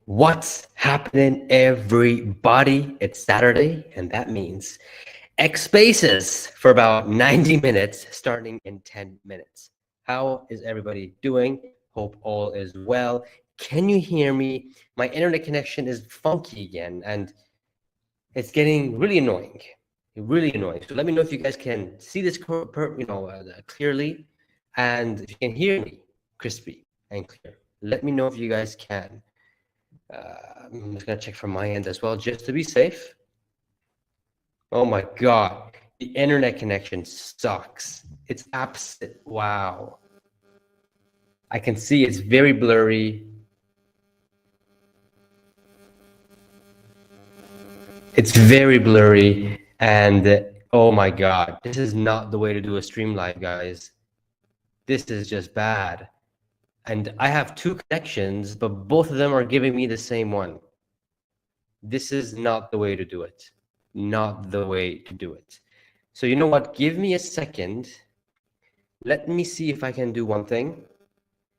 What's happening, everybody? It's Saturday, and that means X Spaces for about 90 minutes, starting in 10 minutes. How is everybody doing? Hope all is well. Can you hear me? My internet connection is funky again, and it's getting really annoying. Really annoying. So let me know if you guys can see this, clearly, and if you can hear me crispy and clear. Let me know if you guys can. I'm just gonna check from my end as well, just to be safe. Oh my God, the internet connection sucks. It's absent. Wow. I can see it's very blurry. It's very blurry, and oh my God, this is not the way to do a stream live, guys. This is just bad. And I have two connections, but both of them are giving me the same one. This is not the way to do it. Not the way to do it. So you know what? Give me a second. Let me see if I can do one thing.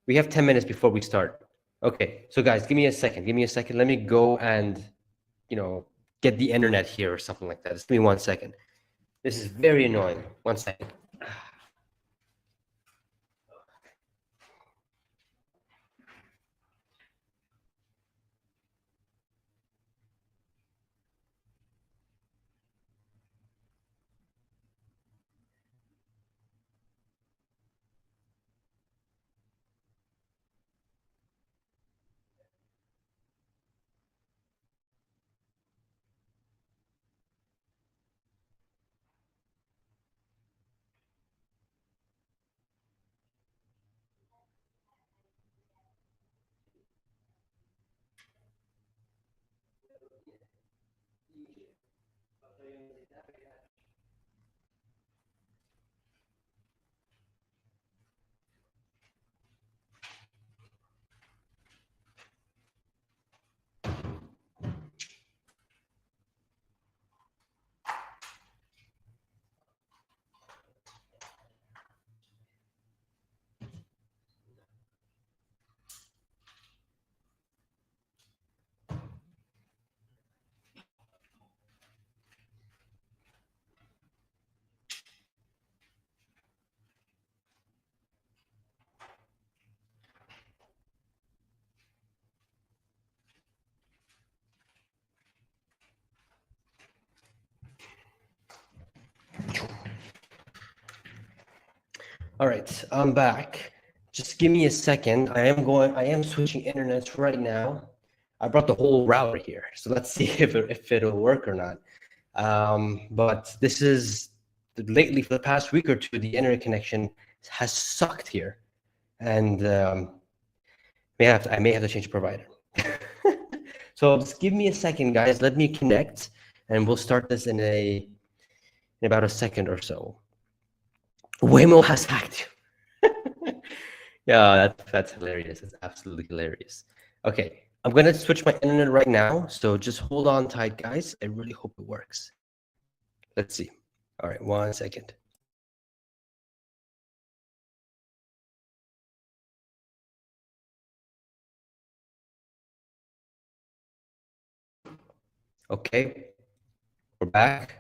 We have 10 minutes before we start. Okay, so guys, give me a second. Give me a second. Let me go and, get the internet here or something like that. Just give me 1 second. This is very annoying. 1 second. All right, I'm back. Just give me a second. I am switching internets right now. I brought the whole router here, so let's see if it'll work or not. But this is lately, for the past week or two, the internet connection has sucked here, and I may have to change provider. So just give me a second, guys. Let me connect, and we'll start this in about a second or so. Waymo has hacked you. Yeah, that's hilarious. It's absolutely hilarious. Okay, I'm gonna switch my internet right now, so just hold on tight, guys. I really hope it works. Let's see. All right, 1 second. Okay, we're back.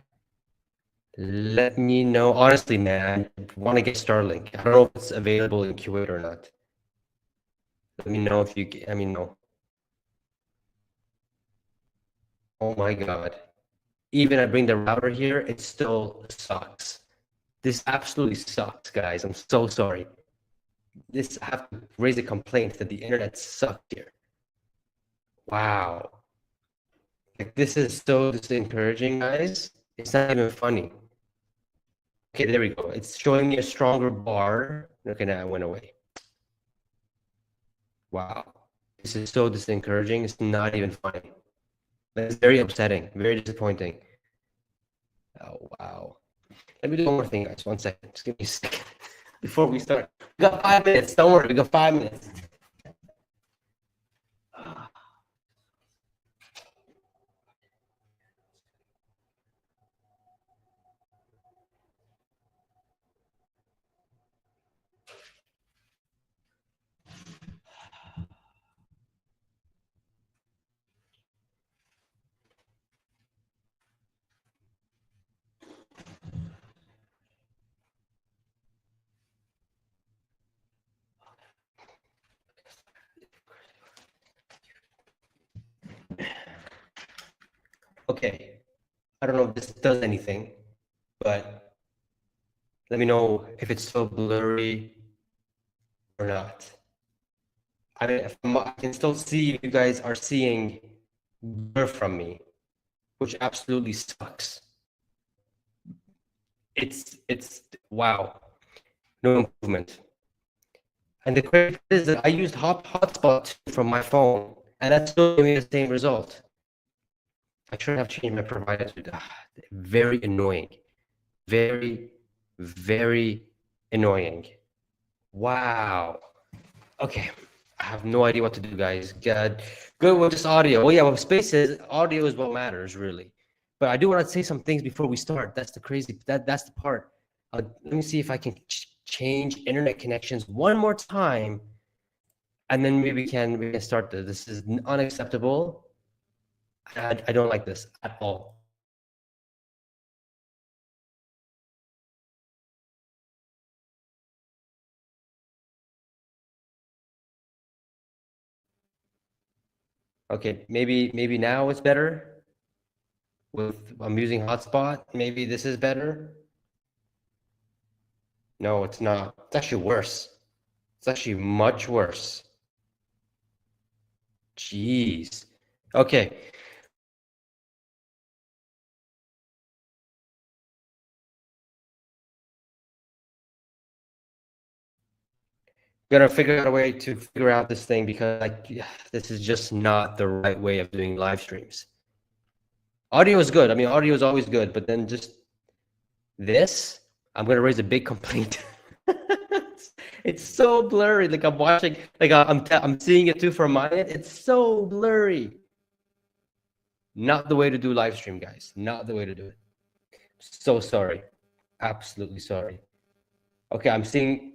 Let me know. Honestly, man, I want to get Starlink. I don't know if it's available in Kuwait or not. Let me know if you. I mean, no. Oh my God. Even I bring the router here, it still sucks. This absolutely sucks, guys. I'm so sorry. I have to raise a complaint that the internet sucked here. Wow. Like, this is so discouraging, guys. It's not even funny. Okay, there we go. It's showing me a stronger bar. Okay, now it went away. Wow. This is so discouraging. It's not even funny. That's very upsetting, very disappointing. Oh, wow. Let me do one more thing, guys. 1 second. Just give me a second before we start. We got 5 minutes. Don't worry. We got 5 minutes. Okay, I don't know if this does anything, but let me know if it's still blurry or not. I can still see if you guys are seeing blur from me, which absolutely sucks. It's wow, no improvement. And the crazy part is that I used hotspot from my phone, and that's still giving me the same result. I should have changed my provider to very annoying, very, very annoying. Wow. Okay. I have no idea what to do, guys. God, good with this audio. Well, yeah, with spaces, audio is what matters, really. But I do want to say some things before we start. That's the crazy. That's the part. Let me see if I can change internet connections one more time, and then maybe we can start this. This is unacceptable. I don't like this at all. Okay, maybe now it's better. I'm using hotspot. Maybe this is better. No, it's not. It's actually worse. It's actually much worse. Jeez. Okay. Gotta figure out a way to figure out this thing because this is just not the right way of doing live streams. Audio is good. I mean, audio is always good, but then just this, I'm gonna raise a big complaint. It's so blurry. Like I'm watching, like I'm seeing it too from my end. It's so blurry. Not the way to do live stream, guys. Not the way to do it. So sorry. Absolutely sorry. Okay, I'm seeing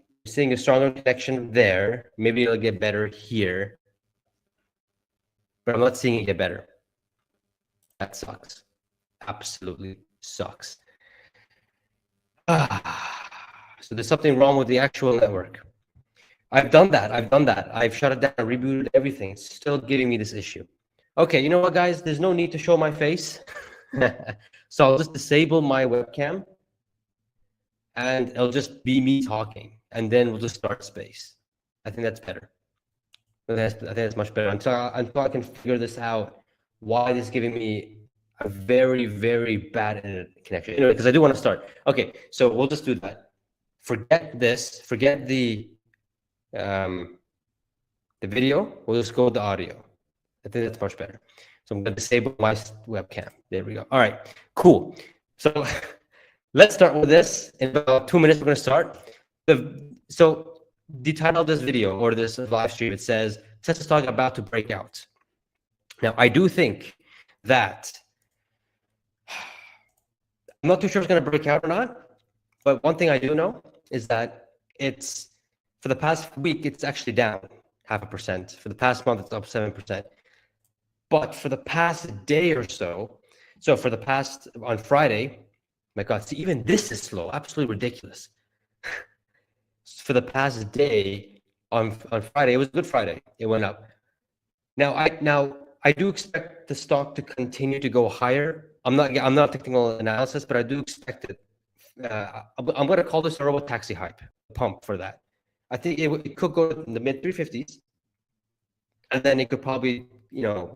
a stronger connection there. Maybe it'll get better here, but I'm not seeing it get better. That sucks. Absolutely sucks. So there's something wrong with the actual network. I've done that. I've shut it down, rebooted everything. It's still giving me this issue. Okay, you know what, guys? There's no need to show my face. So I'll just disable my webcam and it'll just be me talking. And then we'll just start space. I think that's better. I think that's much better. Until I can figure this out, why this is giving me a very, very bad internet connection. Anyway, because I do want to start. Okay, so we'll just do that. Forget this. Forget the video. We'll just go with the audio. I think that's much better. So I'm going to disable my webcam. There we go. All right, cool. So let's start with this. In about 2 minutes, we're going to start. So the title of this video or this live stream, it says, Tesla stock about to break out. Now, I do think that I'm not too sure it's going to break out or not, but one thing I do know is that it's, for the past week, it's actually down 0.5%. For the past month, it's up 7%. But for the past day or so, for the past, on Friday, my God, see, even this is slow, absolutely ridiculous. For the past day, on Friday, it was Good Friday, it went up. Now I do expect the stock to continue to go higher. I'm not technical analysis, but I do expect it. I'm going to call this a Robo taxi hype pump for that. I think it could go in the mid 350s, and then it could probably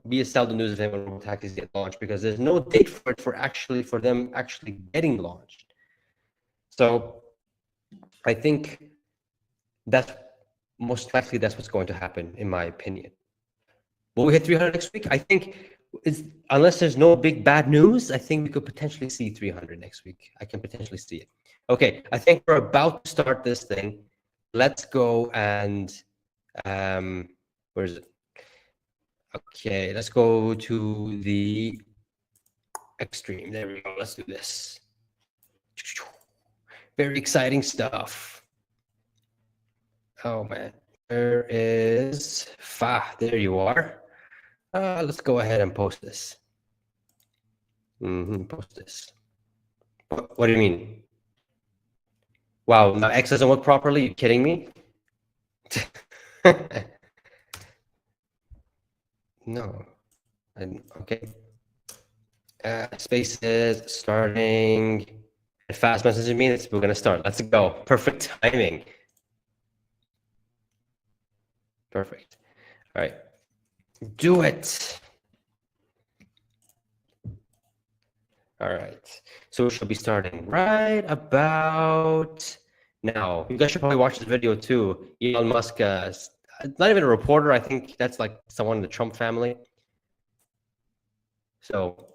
be a sell the news event when Robo taxis get launched because there's no date for it for them actually getting launched. So I think that's most likely that's what's going to happen in my opinion. Will we hit 300 next week? I think unless there's no big bad news, I think we could potentially see 300 next week. I can potentially see it. Okay, I think we're about to start this thing. Let's go and where is it? Okay, let's go to the extreme. There we go. Let's do this. Very exciting stuff. Oh man, there is there you are. Let's go ahead and post this. Post this. What do you mean? Wow, now X doesn't work properly? You kidding me? No. Okay. Spaces starting. Fast messaging me. We're gonna start. Let's go. Perfect timing. Perfect. All right. Do it. All right. So we should be starting right about now. You guys should probably watch this video too. Elon Musk, not even a reporter. I think that's like someone in the Trump family. So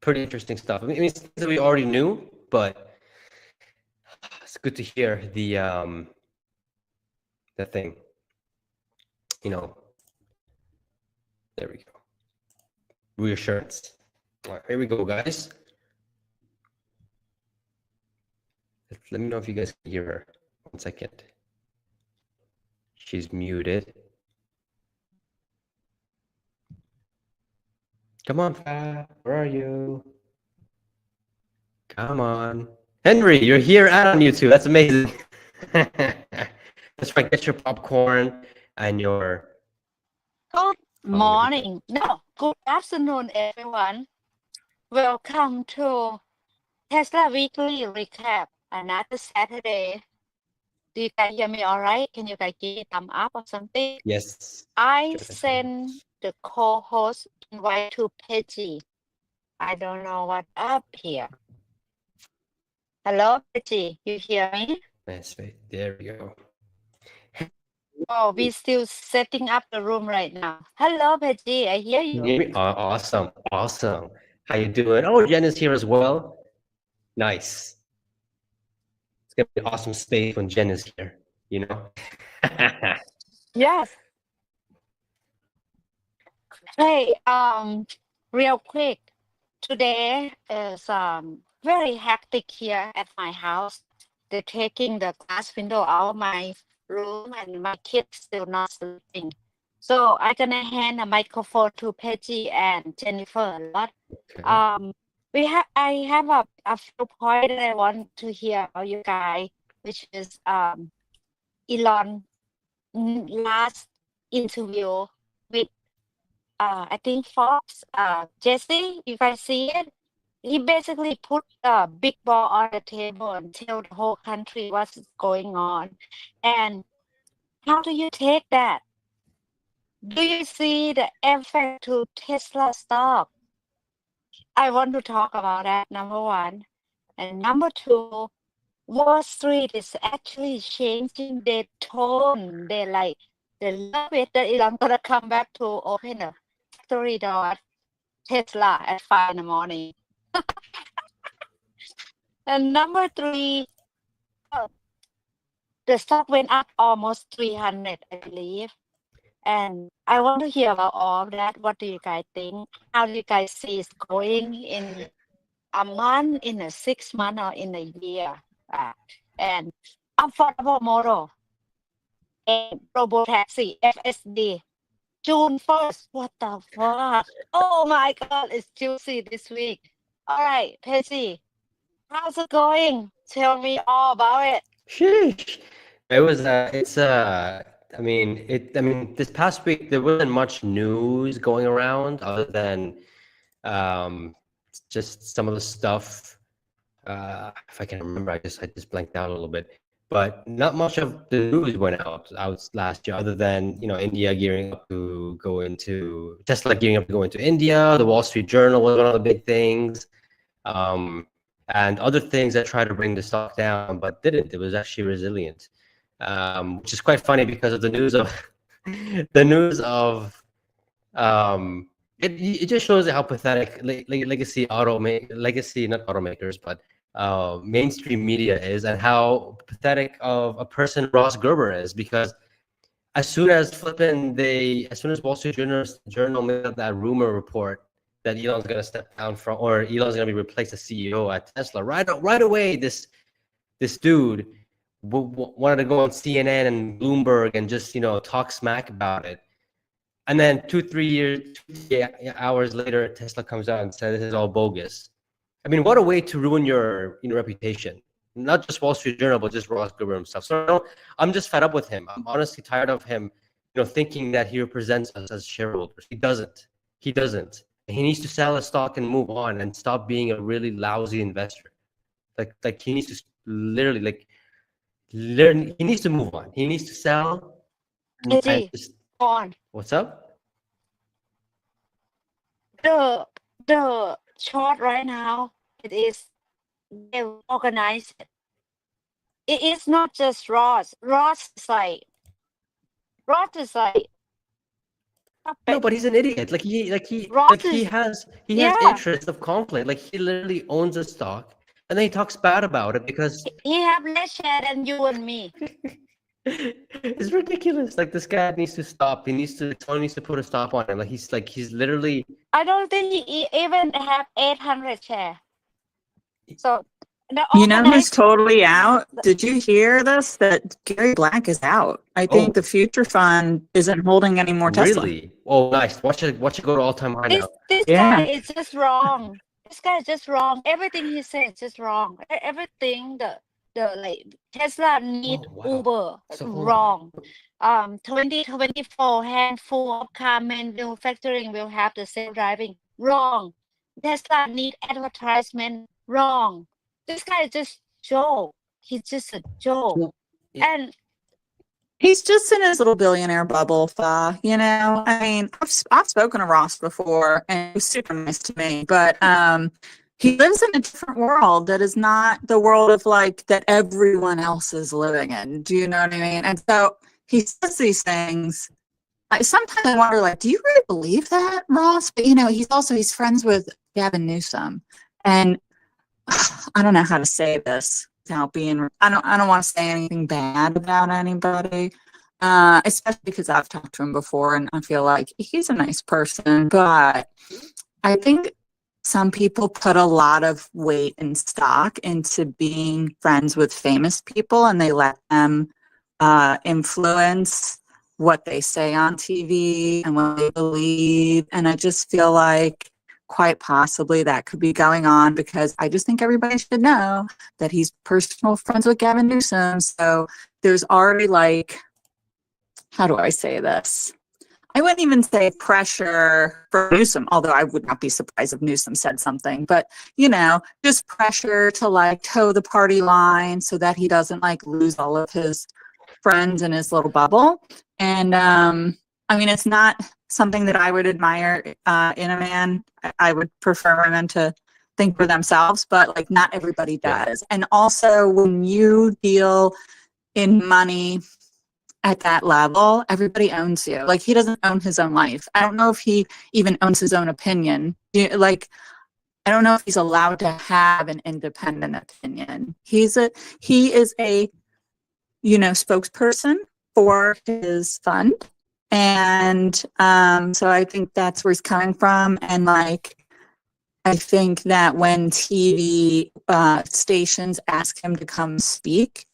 pretty interesting stuff. I mean, it's things that we already knew, but it's good to hear the thing. You know, there we go. Reassurance. All right, here we go, guys. Let me know if you guys can hear her. 1 second. She's muted. Come on, Fab. Where are you? Come on. Henry, you're here and on YouTube. That's amazing. That's right. Get your popcorn and your... Good morning. No, good afternoon, everyone. Welcome to Tesla Weekly Recap, another Saturday. Do you guys hear me all right? Can you guys give me a thumb up or something? Yes. I sent the co-host invite to Pejjy. I don't know what up here. Hello, Pejjy. You hear me? Nice. There we go. Oh, we're still setting up the room right now. Hello, Pejjy. I hear you. Awesome. Awesome. How you doing? Oh, Jen is here as well. Nice. It's gonna be an awesome space when Jen is here, you know? Yes. Hey, real quick. Today is very hectic here at my house. They're taking the glass window out of my room and my kids still not sleeping. So I'm gonna hand a microphone to Pejjy and Jennifer a lot. Okay. I have a few points that I want to hear about you guys, which is Elon last interview with I think Fox, Jesse, if I see it, he basically put a big ball on the table and tell the whole country what's going on. And how do you take that? Do you see the effect to Tesla stock? I want to talk about that, number one. And number two, Wall Street is actually changing their tone. They love it that Elon gonna come back to open a factory door at Tesla at 5 in the morning. And number three, the stock went up almost 300, I believe. And I want to hear about all of that. What do you guys think? How do you guys see it going in a month, in a 6 month, or in a year? And affordable motor and Robo taxi, FSD, June 1st. What the fuck? Oh my God, it's juicy this week. All right, Pejjy, how's it going? Tell me all about it. Sheesh. It was I mean this past week there wasn't much news going around other than just some of the stuff. If I can remember, I just blanked out a little bit. But not much of the news went out last year, other than India gearing up to go into Tesla gearing up to go into India. The Wall Street Journal was one of the big things, and other things that tried to bring the stock down, but didn't. It was actually resilient, which is quite funny because of the news of the news of it just shows how pathetic legacy not automakers, but mainstream media is, and how pathetic of a person Ross Gerber is. Because as soon as Wall Street Journal made up that rumor report that Elon's going to step down from, or Elon's going to be replaced as CEO at Tesla, right away this dude wanted to go on CNN and Bloomberg and just talk smack about it. And then 2 hours later, Tesla comes out and says this is all bogus. I mean, what a way to ruin your reputation. Not just Wall Street Journal, but just Ross Gerber himself. So I'm just fed up with him. I'm honestly tired of him, thinking that he represents us as shareholders. He doesn't. He doesn't. He needs to sell a stock and move on and stop being a really lousy investor. Like he needs to literally learn. He needs to move on. He needs to sell and Pejjy, just, go on. what's up? The short right now, it is they organize it. It is not just Ross. Ross is like No, puppet. but he's an idiot. Ross He is has yeah. interest of conflict. Like he literally owns a stock and then he talks bad about it because He have less share than you and me. it's ridiculous. Like this guy needs to stop. Someone needs to put a stop on him. He's literally. I don't think he even have 800 share. So the You know who's organized totally out? Did you hear this? That Gary Black is out. I think Oh, the future fund isn't holding any more Tesla. really? Oh, nice. Watch it go to all-time high now. this Yeah. guy is just wrong. This guy is just wrong. Everything he says is just wrong. Everything the like Tesla need Oh, wow. Uber So hold wrong. 2024 handful of car manufacturing will have the self-driving wrong. Tesla need advertisement wrong. This guy is just joke. He's just a joke. So, And He's just in his little billionaire bubble, you know. I mean, I've spoken to Ross before, and he was super nice to me. But he lives in a different world that is not the world of like that everyone else is living in. Do you know what I mean? And so he says these things. Sometimes I wonder, like, do you really believe that, Ross? But you know, he's friends with Gavin Newsom, and I don't know how to say this without being. I don't want to say anything bad about anybody, especially because I've talked to him before, and I feel like he's a nice person. But I think some people put a lot of weight and stock into being friends with famous people, and they let them influence what they say on TV and what they believe. And I just feel like quite possibly that could be going on, because I just think everybody should know that he's personal friends with Gavin Newsom. So there's already like, how do I say this? I wouldn't even say pressure for Newsom, although I would not be surprised if Newsom said something, but you know, just pressure to like toe the party line so that he doesn't like lose all of his friends in his little bubble. And I mean, it's not something that I would admire in a man. I would prefer women to think for themselves, but like not everybody does. And also when you deal in money at that level, everybody owns you. Like he doesn't own his own life. I don't know if he even owns his own opinion. Like, I don't know if he's allowed to have an independent opinion. He is a, you know, spokesperson for his fund. And so I think that's where he's coming from. And like, I think that when TV stations ask him to come speak,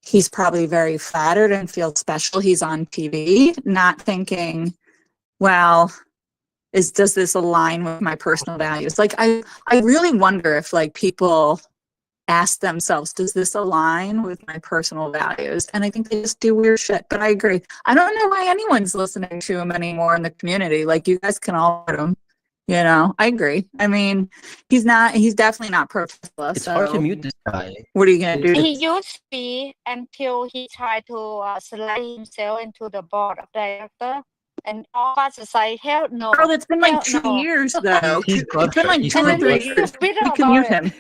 he's probably very flattered and feels special he's on TV, not thinking, well, does this align with my personal values? Like, I really wonder if like people ask themselves, does this align with my personal values? And I think they just do weird shit. But I agree. I don't know why anyone's listening to him anymore in the community. Like, you guys can all let him. You know, I agree. I mean, he's definitely not pro Tesla. It's So hard to mute this guy. what are you gonna do? he used to be until he tried to slide himself into the board of director, and all of us is like, hell no. Girl, it's been like hell 2 no. years though. He's It's been like He's 2 or And then 3 he years. feel bitter You can about mute it. him.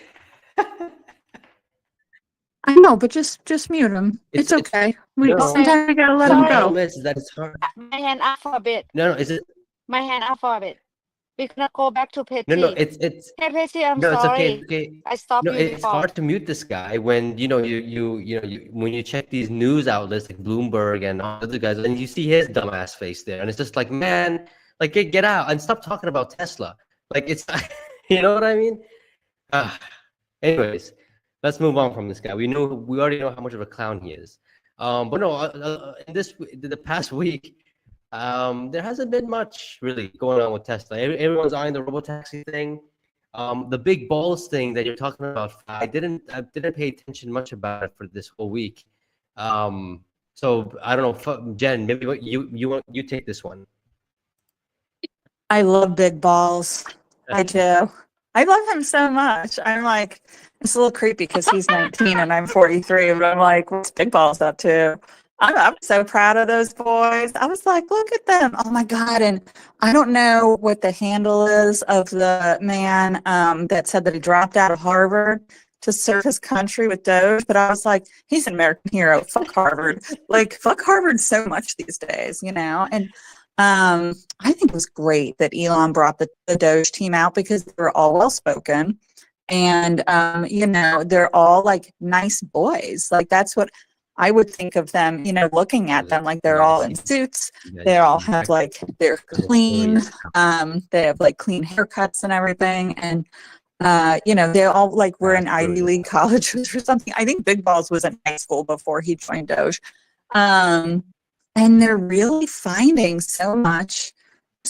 I know, but just mute him. It's okay. no. Sometimes we gotta let The him problem go. is that it's hard. My hand up for a bit. No, is it? My hand up for a bit. We're gonna go back to Pejjy. No, it's Hey Pejjy, I'm no, it's sorry. okay. It's okay. I stopped No, you it's before. hard to mute this guy when when you check these news outlets like Bloomberg and all the other guys, and you see his dumbass face there, and it's just like, man, like get out and stop talking about Tesla. Like it's, you know what I mean? Anyways, let's move on from this guy. We already know how much of a clown he is. But no, in the past week, there hasn't been much really going on with Tesla. Everyone's eyeing the robotaxi thing. The big balls thing that you're talking about, I didn't pay attention much about it for this whole week. So I don't know, Jen, maybe you take this one. I love big balls. I do. I love him so much. I'm like, it's a little creepy because he's 19 and I'm 43, but I'm like, what's big balls up to? I'm so proud of those boys. I was like, look at them. Oh my God. And I don't know what the handle is of the man that said that he dropped out of Harvard to serve his country with DOGE, but I was like, he's an American hero. Fuck Harvard. Like, fuck Harvard so much these days, you know? And I think it was great that Elon brought the DOGE team out because they were all well spoken. And, you know, they're all like nice boys. Like, that's what I would think of them, you know, looking at them like they're all in suits. They all have like, they're clean. They have like clean haircuts and everything. And, you know, they all like were in Ivy League colleges or something. I think Big Balls was in high school before he joined DOGE. And they're really finding so much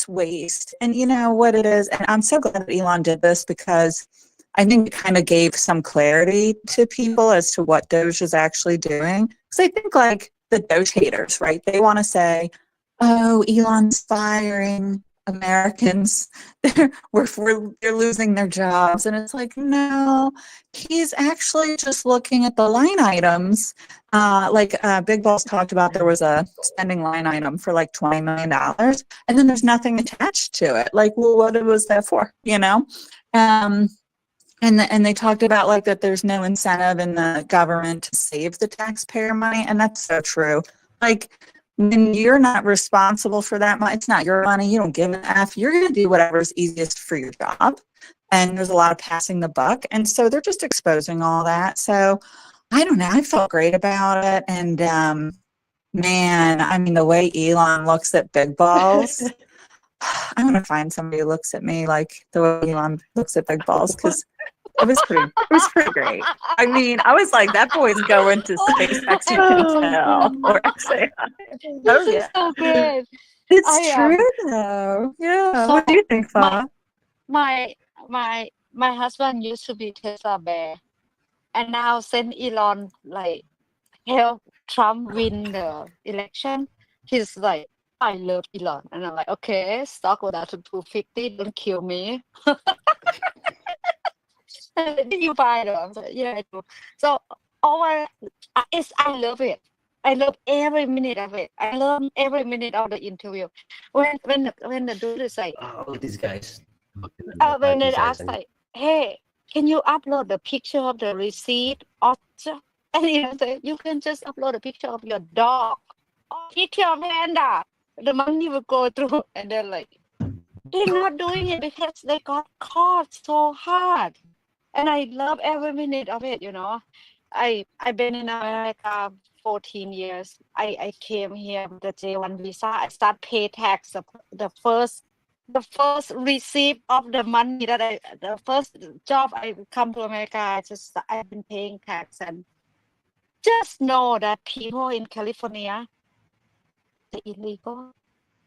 waste. And you know what it is? And I'm so glad that Elon did this because I think it kind of gave some clarity to people as to what DOGE is actually doing. Because I think like the DOGE haters, right? They want to say, oh, Elon's firing Americans. They're losing their jobs. And it's like, no, he's actually just looking at the line items. Big Balls talked about, there was a spending line item for like $20 million and then there's nothing attached to it. Like, well, what was that for? You know? And they talked about like that there's no incentive in the government to save the taxpayer money. And that's so true. Like, when you're not responsible for that money, it's not your money. You don't give an F. You're going to do whatever's easiest for your job. And there's a lot of passing the buck. And so they're just exposing all that. So I don't know. I felt great about it. And man, I mean, the way Elon looks at Big Balls, I'm going to find somebody who looks at me like the way Elon looks at Big Balls because it was pretty great. I mean, I was like, that boy's going to SpaceX, you can tell, or XAI. This is so good. It's true though. Yeah. So what do you think, Fa? my husband used to be Tesla bear, and now since Elon like help Trump win the election, he's like, I love Elon, and I'm like, okay, stock go down to 250, don't kill me. Did you buy them? I'm like, yeah, I do. So I love it. I love every minute of it. I love every minute of the interview. When the dude is like, look at these guys. when they ask like, hey, can you upload the picture of the receipt? And you can just upload a picture of your dog or picture of panda. The money will go through, and they're like, they're not doing it because they got caught so hard. And I love every minute of it, you know. I've been in America 14 years. I came here with the J1 visa. I start pay tax the first receipt of the money the first job I come to America. I've been paying tax, and just know that people in California, the illegal,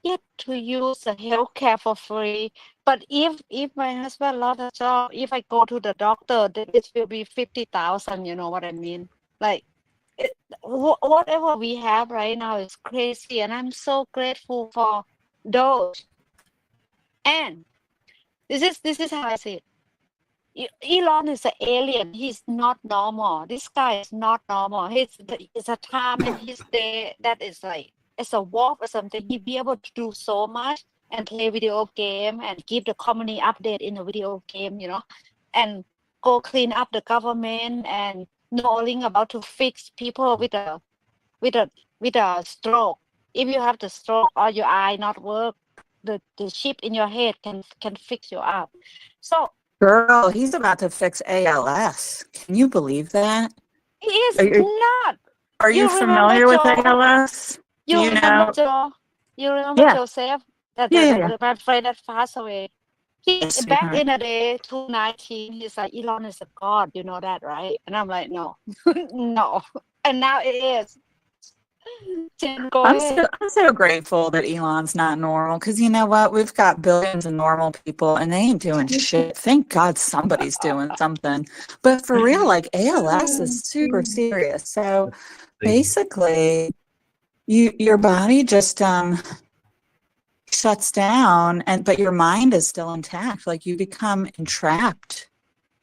get to use the healthcare for free. But if my husband lost a job, if I go to the doctor, then it will be 50,000. You know what I mean? Like, whatever we have right now is crazy, and I'm so grateful for those. And this is how I see it. Elon is an alien. He's not normal. This guy is not normal. It's a time in his day that is like, as a warp or something, he'd be able to do so much and play video game and give the community update in a video game, you know, and go clean up the government and knowing about to fix people with a stroke. If you have the stroke or your eye not work, the chip in your head can fix you up. So Girl, he's about to fix ALS. Can you believe that? he is not. Are you familiar with ALS? You remember Joe? You remember Joseph? My friend that passed away. Back in the day, 2019, he's like, Elon is a god. You know that, right? And I'm like, no, no. And now it is. I'm so grateful that Elon's not normal because you know what? We've got billions of normal people and they ain't doing shit. Thank God somebody's doing something. But for real, like ALS is super serious. So basically, your body just shuts down, but your mind is still intact. Like you become entrapped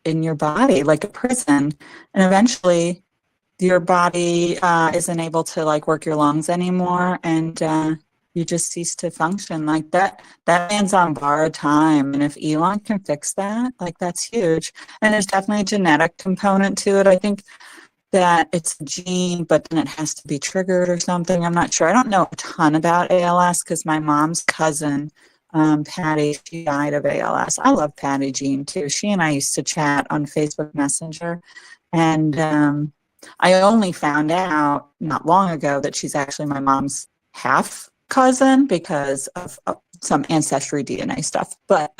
in your body like a prison, and eventually your body isn't able to like work your lungs anymore, and you just cease to function. Like that man's on borrowed time, and if Elon can fix that, like that's huge. And there's definitely a genetic component to it. I think that it's a gene, but then it has to be triggered or something. I'm not sure. I don't know a ton about ALS because my mom's cousin, Patty, she died of ALS. I love Patty Jean too. She and I used to chat on Facebook Messenger, and I only found out not long ago that she's actually my mom's half cousin because of some ancestry DNA stuff. But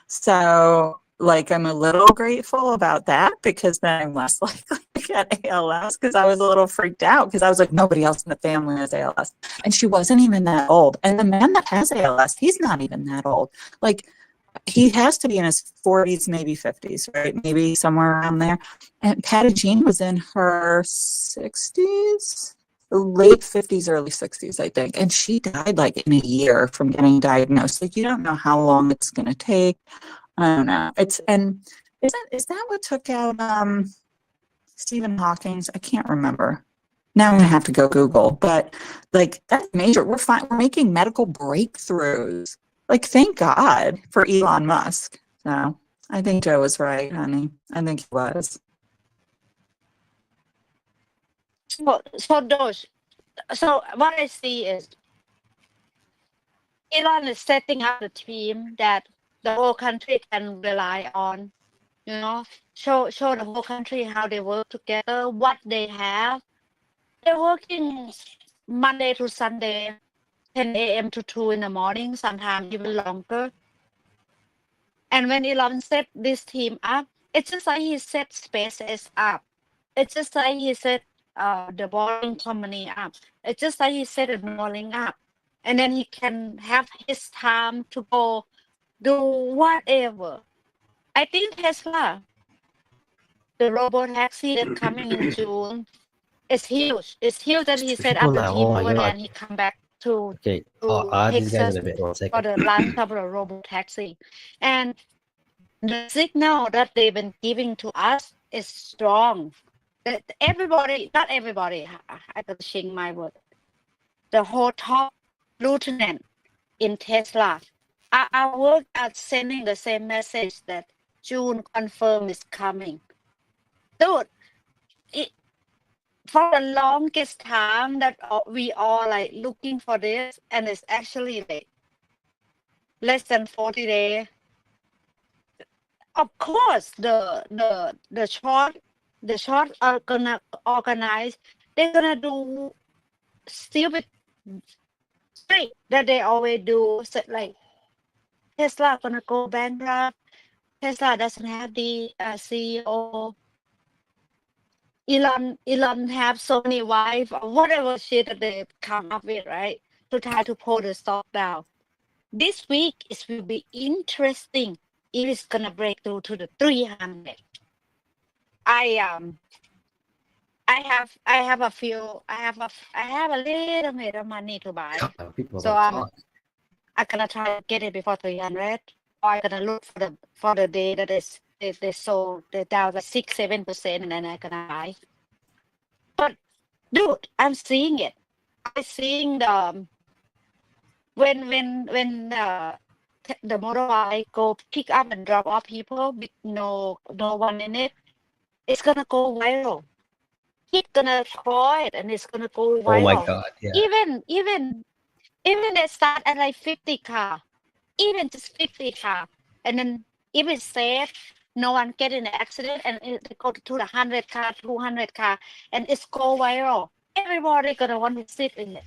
so like I'm a little grateful about that because then I'm less likely to get ALS, because I was a little freaked out because I was like, nobody else in the family has ALS. And she wasn't even that old. And the man that has ALS, he's not even that old. Like he has to be in his 40s, maybe 50s, right? Maybe somewhere around there. And Patty Jean was in her 60s, late 50s, early 60s, I think. And she died like in a year from getting diagnosed. Like you don't know how long it's going to take. I don't know. Is that what took out Stephen Hawking's? I can't remember. Now I'm gonna have to go Google. But like that's major. We're making medical breakthroughs. Like thank God for Elon Musk. So I think Joe was right, honey. I think he was. So DOGE. So what I see is Elon is setting up a team that the whole country can rely on. You know, show the whole country how they work together, what they have. They're working Monday to Sunday, 10 a.m. to 2 in the morning, sometimes even longer. And when Elon set this team up, it's just like he set SpaceX up. It's just like he set the Boring company up. It's just like he set a Neuralink up. And then he can have his time to go do whatever. I think Tesla, the Robo taxi that's coming in June, is huge. It's huge that he set up the People now, team oh my over there God. and he come back to Okay, I'll add these guys Texas in a bit. 1 for second. the launch of the Robo taxi. And the signal that they've been giving to us is strong. That everybody, not everybody, I gotta change my word. The whole top lieutenant in Tesla are work at sending the same message that June confirm is coming. Dude, for the longest time that we are like looking for this, and it's actually like less than 40 days. Of course, the short are gonna organize. They're gonna do stupid trick that they always do. So like Tesla gonna go bankrupt. Tesla doesn't have the CEO. Elon have so many wives or whatever shit that they come up with, right? To try to pull the stock down. This week it will be interesting if it's gonna break through to the 300. I have a little bit of money to buy. God, people So don't talk. I'm gonna try to get it before 300. Or I'm gonna look for the day that they sold they down like 6-7%, and then I'm gonna buy. But dude, I'm seeing it. I'm seeing the when the motorbike go pick up and drop off people with no one in it, it's gonna go viral. It's gonna crawl it and it's gonna go Oh my viral. God, yeah. Even they start at like 50 car, even just 50 car, and then if it's safe, no one get in an accident, and it go to the 100 car, 200 car, and it's go viral. Everybody gonna want to sit in it.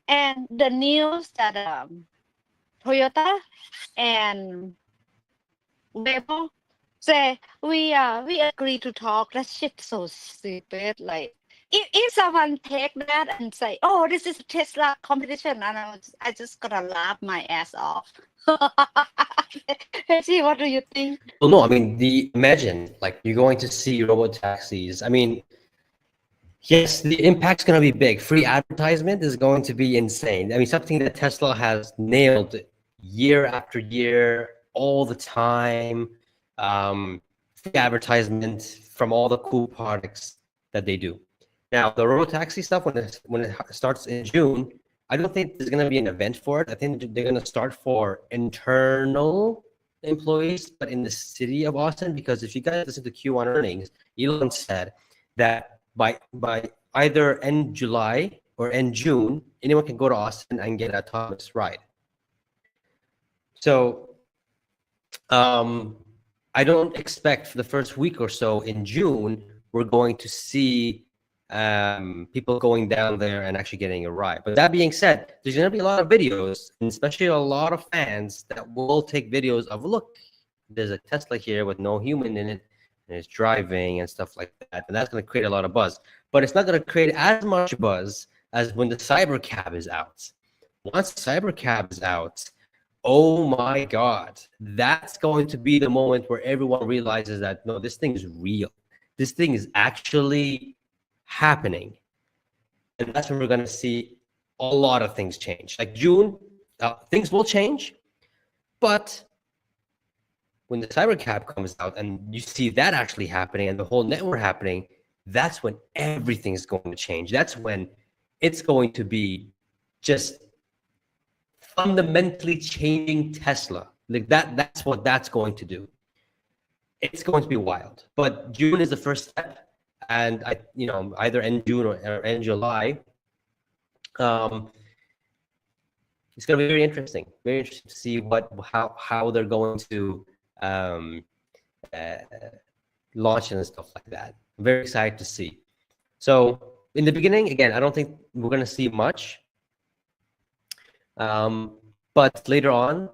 And the news that Toyota and Waymo say we agree to talk. That shit so stupid. Like if someone take that and say, "Oh, this is a Tesla competition," and I just gonna laugh my ass off. Pejjy, what do you think? Well, no, I mean, imagine like you're going to see robo taxis. I mean, Yes, the impact's going to be big. Free advertisement is going to be insane. I mean, something that Tesla has nailed year after year, all the time. Free advertisement from all the cool products that they do. Now, the robotaxi stuff, when it starts in June, I don't think there's going to be an event for it. I think they're going to start for internal employees, but in the city of Austin, because if you guys listen to Q1 earnings, Elon said that by either end July or end June, anyone can go to Austin and get an autonomous ride. So I don't expect for the first week or so in June, we're going to see people going down there and actually getting a ride. But that being said, there's going to be a lot of videos, and especially a lot of fans that will take videos of, look, there's a Tesla here with no human in it, and it's driving and stuff like that. And that's going to create a lot of buzz. But it's not going to create as much buzz as when the Cybercab is out. Once Cybercab is out, oh my God, that's going to be the moment where everyone realizes that, no, this thing is real. This thing is actually happening. And that's when we're going to see a lot of things change. Like June, things will change. But when the Cybercab comes out and you see that actually happening and the whole network happening, that's when everything is going to change. That's when it's going to be just fundamentally changing Tesla. Like that's what that's going to do. It's going to be wild. But June is the first step, and either end June or end July. It's going to be very interesting to see how they're going to launch and stuff like that. I'm very excited to see. So in the beginning, again, I don't think we're going to see much. But later on,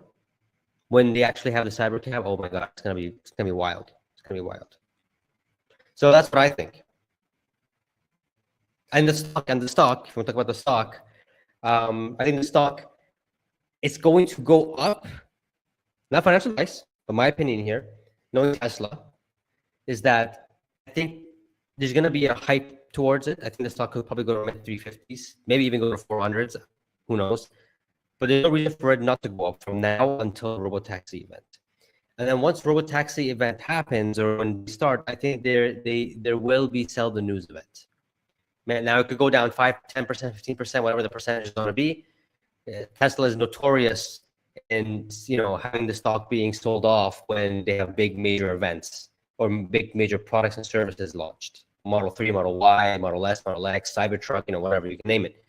when they actually have the Cybercab, oh my God, it's gonna be wild. It's gonna be wild. So that's what I think. And the stock, if we talk about the stock, I think the stock, it's going to go up. Not financial advice, but my opinion here, knowing Tesla, is that I think there's gonna be a hype towards it. I think the stock could probably go to mid 350s, maybe even go to 400s. Who knows? But there's no reason for it not to go up from now until the Robotaxi event. And then once Robotaxi event happens, or when we start, I think there will be sell the news event. Man, now it could go down 5, 10%, 15%, whatever the percentage is going to be. Tesla is notorious in having the stock being sold off when they have big major events or big major products and services launched. Model 3, Model Y, Model S, Model X, Cybertruck, whatever you can name it.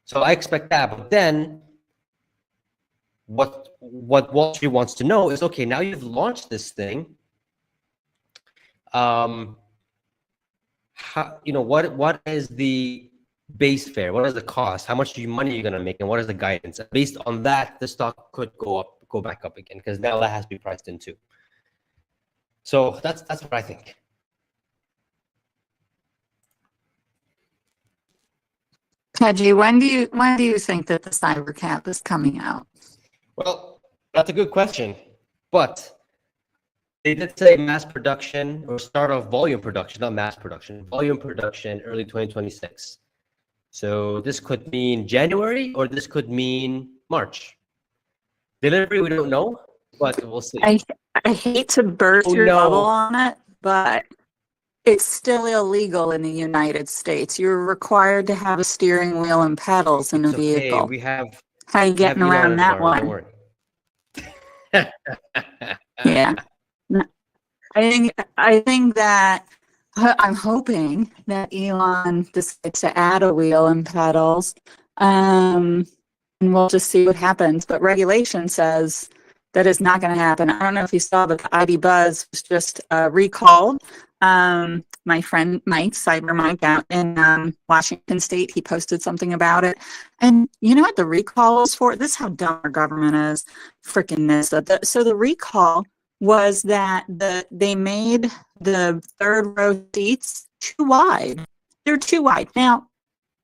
So I expect that, but then what Wall Street wants to know is, okay, now you've launched this thing. What is the base fare? What is the cost? How much money are you going to make? And what is the guidance? And based on that, the stock could go back up again, because now that has to be priced in too. So that's what I think. Pejjy, when do you think that the Cybercab is coming out? Well, that's a good question, but they did say mass production or start of volume production, not mass production, volume production early 2026. So this could mean January or this could mean March. Delivery, we don't know, but we'll see. I hate to burst your bubble on it, but it's still illegal in the United States. You're required to have a steering wheel and pedals in a vehicle. Okay, we have. How are you getting around that one? Don't worry. Yeah. I think that I'm hoping that Elon decides to add a wheel and pedals, and we'll just see what happens. But regulation says that is not going to happen. I don't know if you saw, but the ID Buzz was just recalled. My friend Mike, Cyber Mike, out in Washington State, he posted something about it. And you know what the recall is for? This is how dumb our government is. Freaking this. So the recall was that they made the third row seats too wide. They're too wide. Now,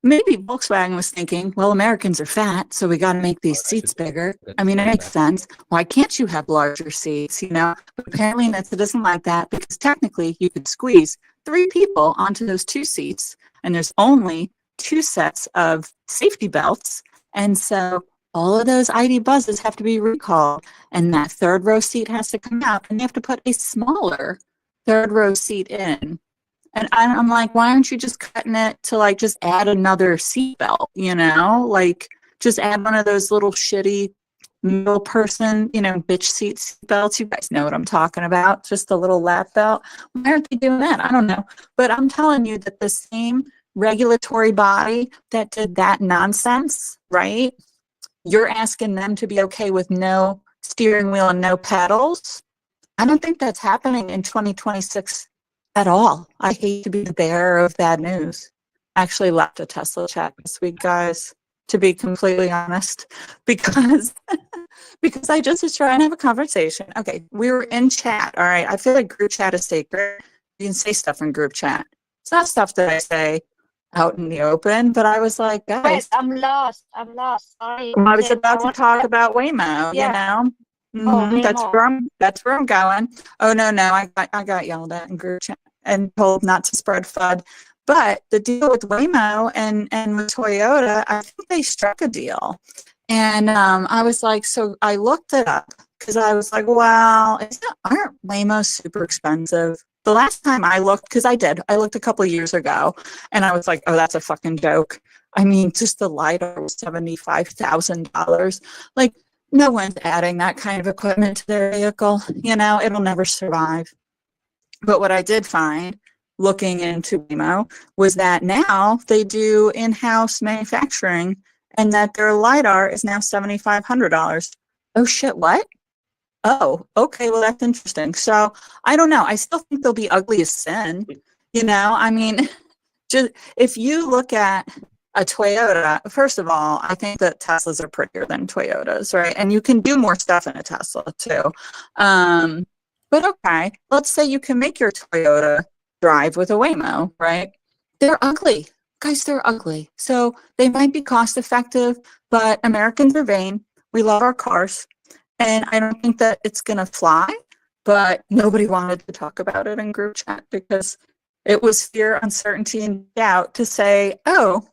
maybe Volkswagen was thinking, well, Americans are fat, so we got to make these seats bigger. I mean, it makes sense. Why can't you have larger seats? But apparently NHTSA doesn't like that, because technically you could squeeze 3 people onto those 2 seats, and there's only 2 sets of safety belts. And so all of those ID buses have to be recalled, and that 3rd row seat has to come out, and they have to put a smaller 3rd row seat in. And I'm like, why aren't you just cutting it to like just add another seat belt, you know? Like just add one of those little shitty middle person, you know, bitch seat belts. You guys know what I'm talking about. Just a little lap belt. Why aren't they doing that? I don't know. But I'm telling you that the same regulatory body that did that nonsense, right? You're asking them to be okay with no steering wheel and no pedals. I don't think that's happening in 2026 at all. I hate to be the bearer of bad news. I actually left a Tesla chat this week, guys, to be completely honest, because because I just was trying to have a conversation. Okay, we were in chat. All right. I feel like group chat is sacred. You can say stuff in group chat. It's not stuff that I say out in the open, but I was like, Wait, guys, I'm lost. Sorry. I was Okay, about to talk about Waymo, you Yeah. know. Oh, That's Waymo. that's where I'm going. Oh no, I got yelled at in group chat and told not to spread FUD. But the deal with Waymo and with Toyota, I think they struck a deal. And I was like, so I looked it up because I was like, well, aren't Waymo super expensive? The last time I looked, because I looked a couple of years ago, and I was like, oh, that's a fucking joke. I mean, just the LiDAR was $75,000. Like, no one's adding that kind of equipment to their vehicle. You know, it'll never survive. But what I did find looking into Waymo was that now they do in-house manufacturing and that their LiDAR is now $7,500. Oh shit, what? Oh, okay, well, that's interesting. So I don't know. I still think they'll be ugly as sin. You know, I mean, just if you look at a Toyota, first of all, I think that Teslas are prettier than Toyotas, right? And you can do more stuff in a Tesla too. But okay, let's say you can make your Toyota drive with a Waymo, right? They're ugly. Guys, they're ugly. So they might be cost effective, but Americans are vain. We love our cars. And I don't think that it's going to fly, but nobody wanted to talk about it in group chat because it was fear, uncertainty, and doubt to say, oh,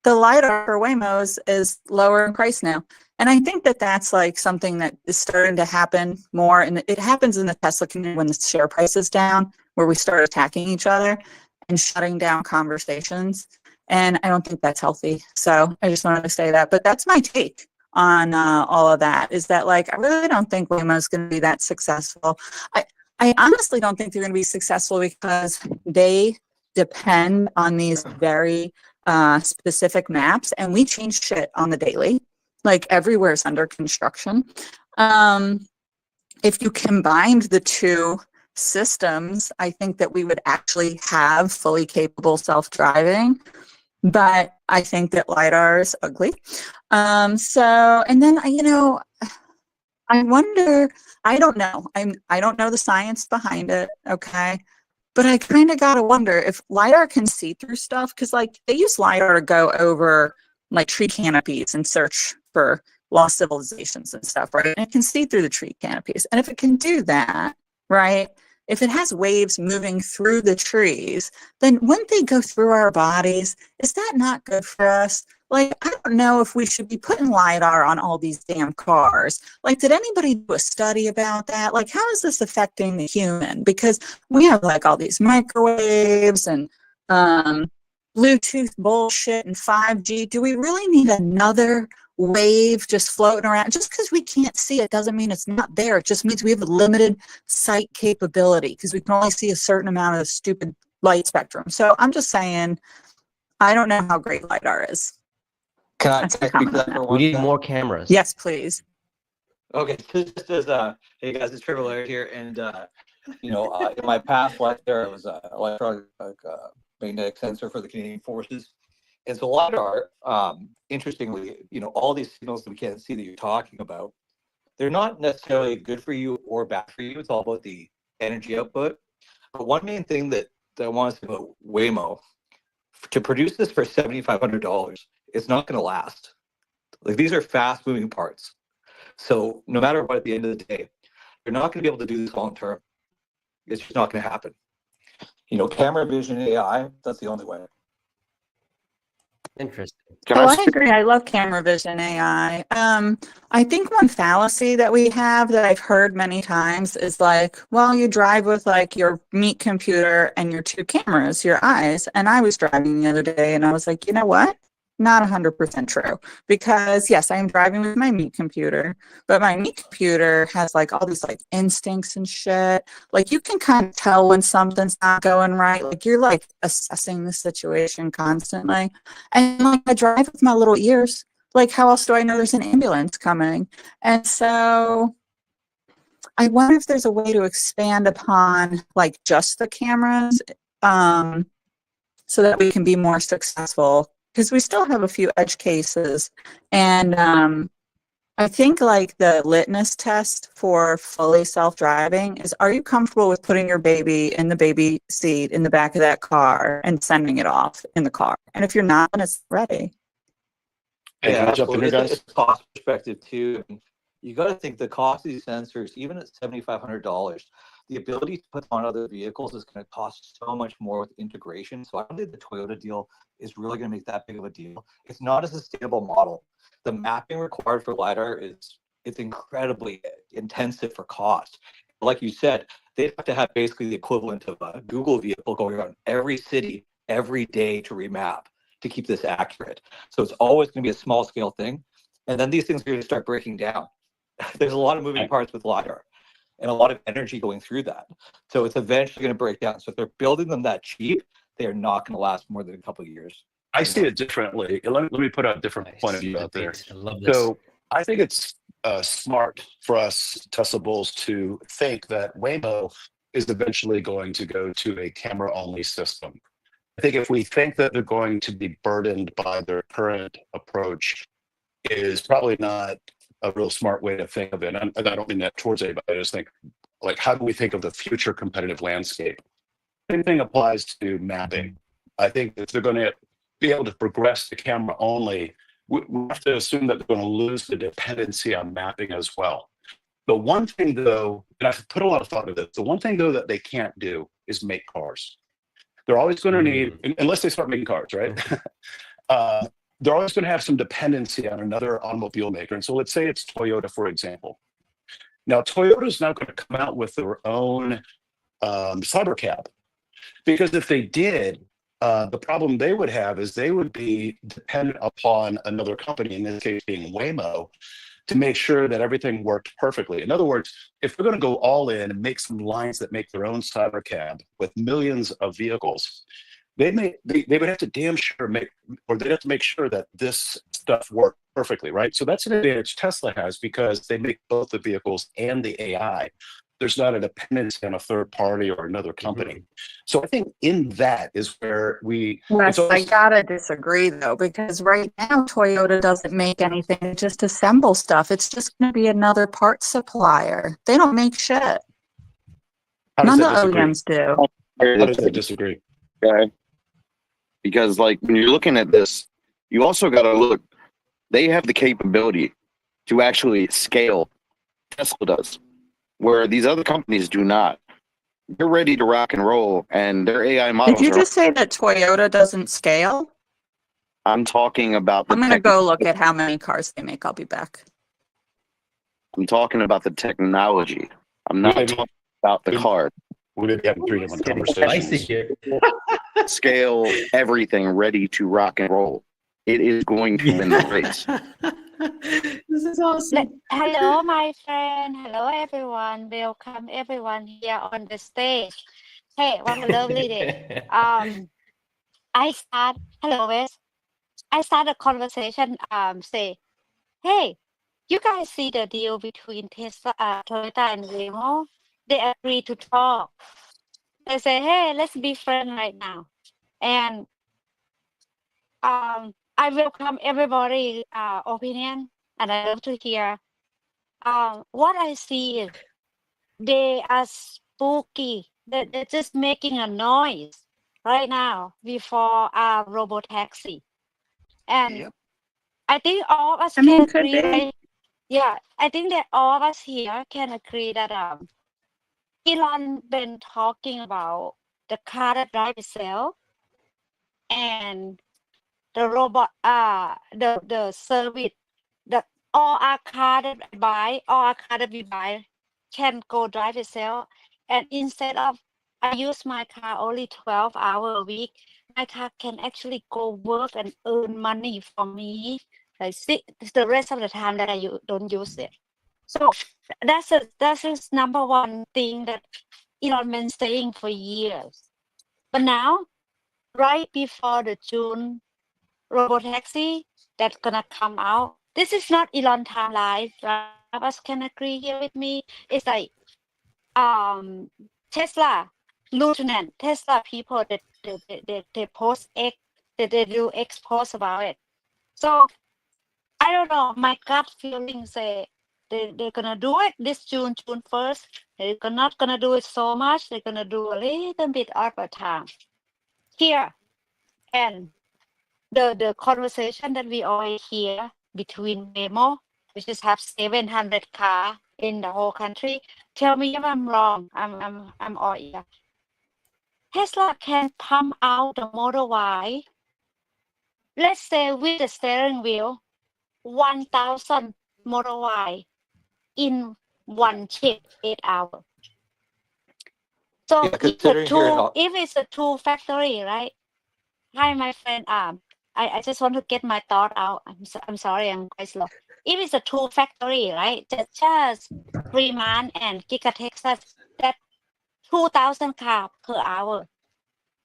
the LiDAR for Waymo is lower in price now. And I think that that's like something that is starting to happen more. And it happens in the Tesla community when the share price is down, where we start attacking each other and shutting down conversations. And I don't think that's healthy. So I just wanted to say that. But that's my take on all of that, is that like, I really don't think Waymo is going to be that successful. I honestly don't think they're going to be successful because they depend on these very specific maps, and we change shit on the daily. Like everywhere is under construction. If you combined the two systems, I think that we would actually have fully capable self-driving. But I think that LiDAR is ugly. So, and then, you know, I wonder, I don't know. I don't know the science behind it. Okay. But I kind of got to wonder if LiDAR can see through stuff. Cause like they use LiDAR to go over like tree canopies and search for lost civilizations and stuff. Right. And it can see through the tree canopies. And if it can do that, right, if it has waves moving through the trees, then wouldn't they go through our bodies? Is that not good for us? Like, I don't know if we should be putting LiDAR on all these damn cars. Like, did anybody do a study about that? Like, how is this affecting the human? Because we have like all these microwaves and Bluetooth bullshit and 5G. Do we really need another wave just floating around? Just because we can't see it doesn't mean it's not there. It just means we have a limited sight capability because we can only see a certain amount of the stupid light spectrum. So I'm just saying, I don't know how great LiDAR is. Can I speak to that for We one need second? more cameras. Yes, please. Okay, just as hey guys, it's Trevor Laird here, and you know, in my past life there, I was electronic magnetic sensor for the Canadian Forces, and so LiDAR, interestingly, you know, all these signals that we can't see that you're talking about, they're not necessarily good for you or bad for you. It's all about the energy output. But one main thing that I want to say about Waymo, to produce this for $7,500, it's not going to last. Like, these are fast moving parts. So no matter what, at the end of the day, you're not going to be able to do this long term. It's just not going to happen. Camera vision AI, that's the only way. Interesting. I agree. I love camera vision AI. I think one fallacy that we have that I've heard many times is like, well, you drive with like your meat computer and your two cameras, your eyes. And I was driving the other day and I was like, you know what? Not 100% true. Because yes, I am driving with my meat computer, but my meat computer has like all these like instincts and shit. Like you can kind of tell when something's not going right. Like you're like assessing the situation constantly. And like I drive with my little ears. Like how else do I know there's an ambulance coming? And so I wonder if there's a way to expand upon like just the cameras, so that we can be more successful, because we still have a few edge cases. And I think like the litmus test for fully self-driving is, are you comfortable with putting your baby in the baby seat in the back of that car and sending it off in the car? And if you're not, then it's ready. Yeah, Can I jump in here, absolutely. guys? It's a cost perspective too. And you got to think the cost of these sensors, even at $7,500, the ability to put on other vehicles is going to cost so much more with integration. So I don't think the Toyota deal is really going to make that big of a deal. It's not a sustainable model. The mapping required for LiDAR it's incredibly intensive for cost. Like you said, they'd have to have basically the equivalent of a Google vehicle going around every city every day to remap to keep this accurate. So it's always going to be a small scale thing. And then these things are going to start breaking down. There's a lot of moving parts with LiDAR and a lot of energy going through that. So it's eventually going to break down. So if they're building them that cheap, they're not going to last more than a couple of years. I see it differently. Let me put a different point of view out there. I love this. So I think it's smart for us Teslables to think that Waymo is eventually going to go to a camera-only system. I think if we think that they're going to be burdened by their current approach, is probably not a real smart way to think of it. And I don't mean that towards anybody. I just think, like, how do we think of the future competitive landscape? Same thing applies to mapping. I think if they're going to be able to progress to camera only, we have to assume that they're going to lose the dependency on mapping as well. The one thing, though, and I've put a lot of thought into this, the one thing, though, that they can't do is make cars. They're always going to need, unless they start making cars, right? They're always going to have some dependency on another automobile maker. And so let's say it's Toyota, for example. Now, Toyota's not going to come out with their own cybercab, because if they did, the problem they would have is they would be dependent upon another company, in this case being Waymo, to make sure that everything worked perfectly. In other words, if they're going to go all in and make some lines that make their own cybercab with millions of vehicles, they would have to damn sure they'd have to make sure that this stuff worked perfectly, right? So that's an advantage Tesla has, because they make both the vehicles and the AI. There's not a dependency on a third party or another company. So I think in that is where I gotta disagree though, because right now Toyota doesn't make anything, it just assemble stuff. It's just gonna be another part supplier. They don't make shit. None of the OEMs do. How does that disagree? Okay. Because like when you're looking at this, you also gotta look, they have the capability to actually scale. Tesla does, where these other companies do not. They're ready to rock and roll, and their AI models. Did you just say that Toyota doesn't scale? I'm talking about. I'm gonna go look at how many cars they make. I'll be back. I'm talking about the technology. I'm not talking about the car. We may be having three different conversations. Scale everything, ready to rock and roll. It is going to win the race. This is awesome. Hello, my friend. Hello, everyone. Welcome, everyone here on the stage. Hey, what a lovely day. Hello, Wes. I start a conversation. Say, hey, you guys see the deal between Tesla, Toyota, and Waymo? They agree to talk. They say, hey, let's be friends right now. And I welcome everybody's opinion, and I love to hear. What I see is they are spooky. They're just making a noise right now before Robo taxi. And I think all of us can agree. Right? Yeah, I think that all of us here can agree that Elon been talking about the car that drive itself, and the robot, the service, the all our car that I buy, all our car that we buy can go drive itself. And instead of I use my car only 12 hours a week, my car can actually go work and earn money for me. Like the rest of the time that I don't use it. So that's his number one thing that Elon been saying for years. But now, right before the June Robo taxi that's gonna come out, this is not Elon timeline, right? Us can agree here with me. It's like Tesla lieutenant, Tesla people that they post X, that they do X post about it. So I don't know, my gut feeling say they're gonna do it this June 1st. They're not gonna do it so much. They're gonna do a little bit at a time here. And the conversation that we always hear between Waymo, which is have 700 car in the whole country. Tell me if I'm wrong. I'm all ear. Tesla can pump out the Model Y, let's say with the steering wheel, 1,000 Model Y in one chip, 8 hours. So Yeah, considering here in Au- if it's a two factory, right? Hi, my friend. I just want to get my thought out. I'm sorry, I'm quite slow. If it's a two factory, right? Just Fremont and Giga Texas, that 2,000 car per hour.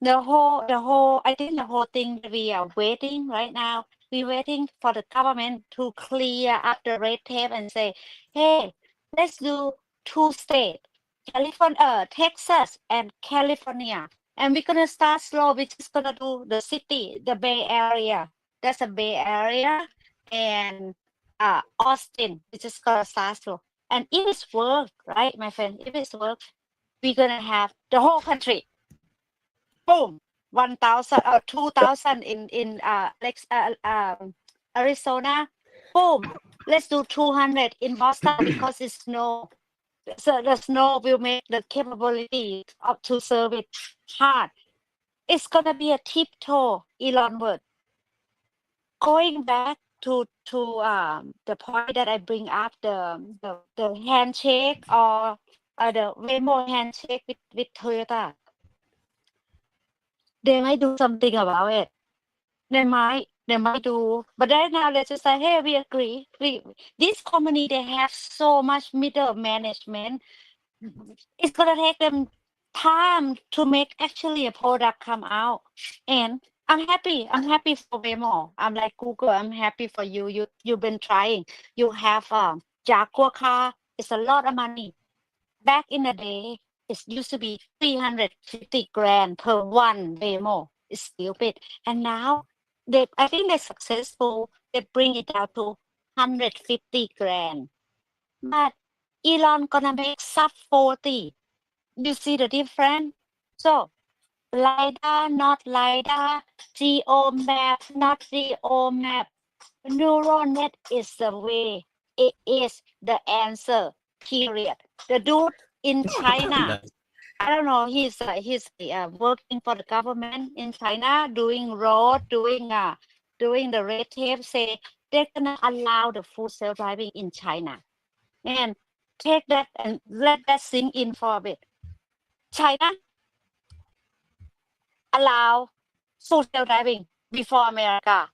The whole, I think the whole thing that we are waiting right now, we're waiting for the government to clear up the red tape and say, hey, let's do two states, California, Texas and California. And we're gonna start slow. We're just gonna do the city, the Bay Area. That's a Bay Area, and Austin. We're just gonna start slow. And if it's work, right, my friend? If it's work, we're gonna have the whole country. Boom, 1,000 or 2,000 in Arizona. Boom, let's do 200 in Boston because it's snow. So the snow will make the capability up to serve it hard. It's gonna be a tiptoe, Elon word. Going back to the point that I bring up, the handshake or the Waymo handshake with Toyota. They might do something about it. They might do, but right now let's just say, hey, we agree. This company, they have so much middle management. It's gonna take them time to make actually a product come out. And I'm happy for Waymo. I'm like Google, I'm happy for you. You've been trying. You have Jaguar car. It's a lot of money. Back in the day, it used to be 350 grand per one Waymo. It's stupid. And now I think they're successful. They bring it down to 150 grand. But Elon gonna make sub 40. You see the difference? So LiDAR, not LiDAR, geo map, not geo map. Neural net is the way. It is the answer. Period. The dude in China, I don't know. He's working for the government in China, doing road, doing the red tape. Say they're gonna allow the full self driving in China, and take that and let that sink in for a bit. China allow full self driving before America.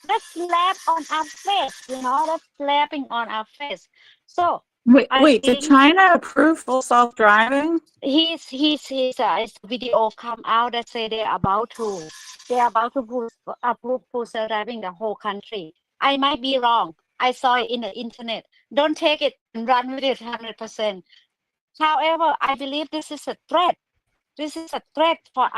That's slap on our face, that's slapping on our face. So Wait, did China approve full self-driving? his video come out that say they're about to approve full self-driving the whole country. I might be wrong. I saw it in the internet. Don't take it and run with it 100%. However, I believe this is a threat. This is a threat for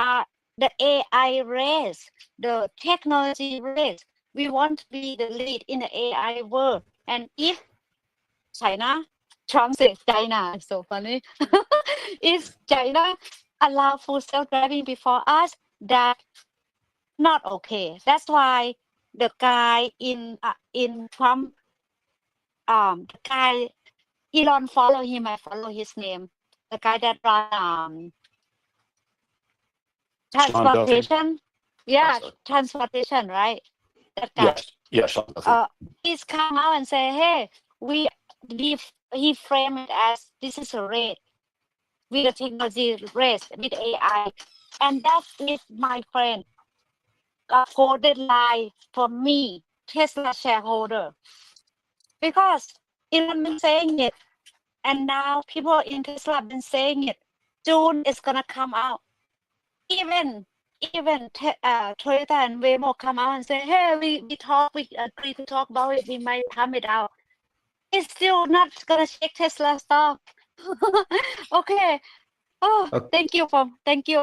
the AI race, the technology race. We want to be the lead in the AI world. And if China, Trump says China, it's so funny. If China allow full self-driving before us, that's not okay. That's why the guy in Trump, the guy, Elon follow him, I follow his name. The guy that run Sean Duffy. transportation. Yeah, Sorry. transportation, right? That guy. Yes, yes, Sean Duffy. He's come out and say, hey, he framed it as this is a race with a technology race with AI. And that is, my friend, a coded lie for me, Tesla shareholder. Because Elon been saying it, and now people in Tesla have been saying it. June is gonna come out. Even Toyota and Waymo come out and say, hey, we agree to talk about it, we might come it out. It's still not gonna shake Tesla stock. Okay. Oh, Okay. thank you.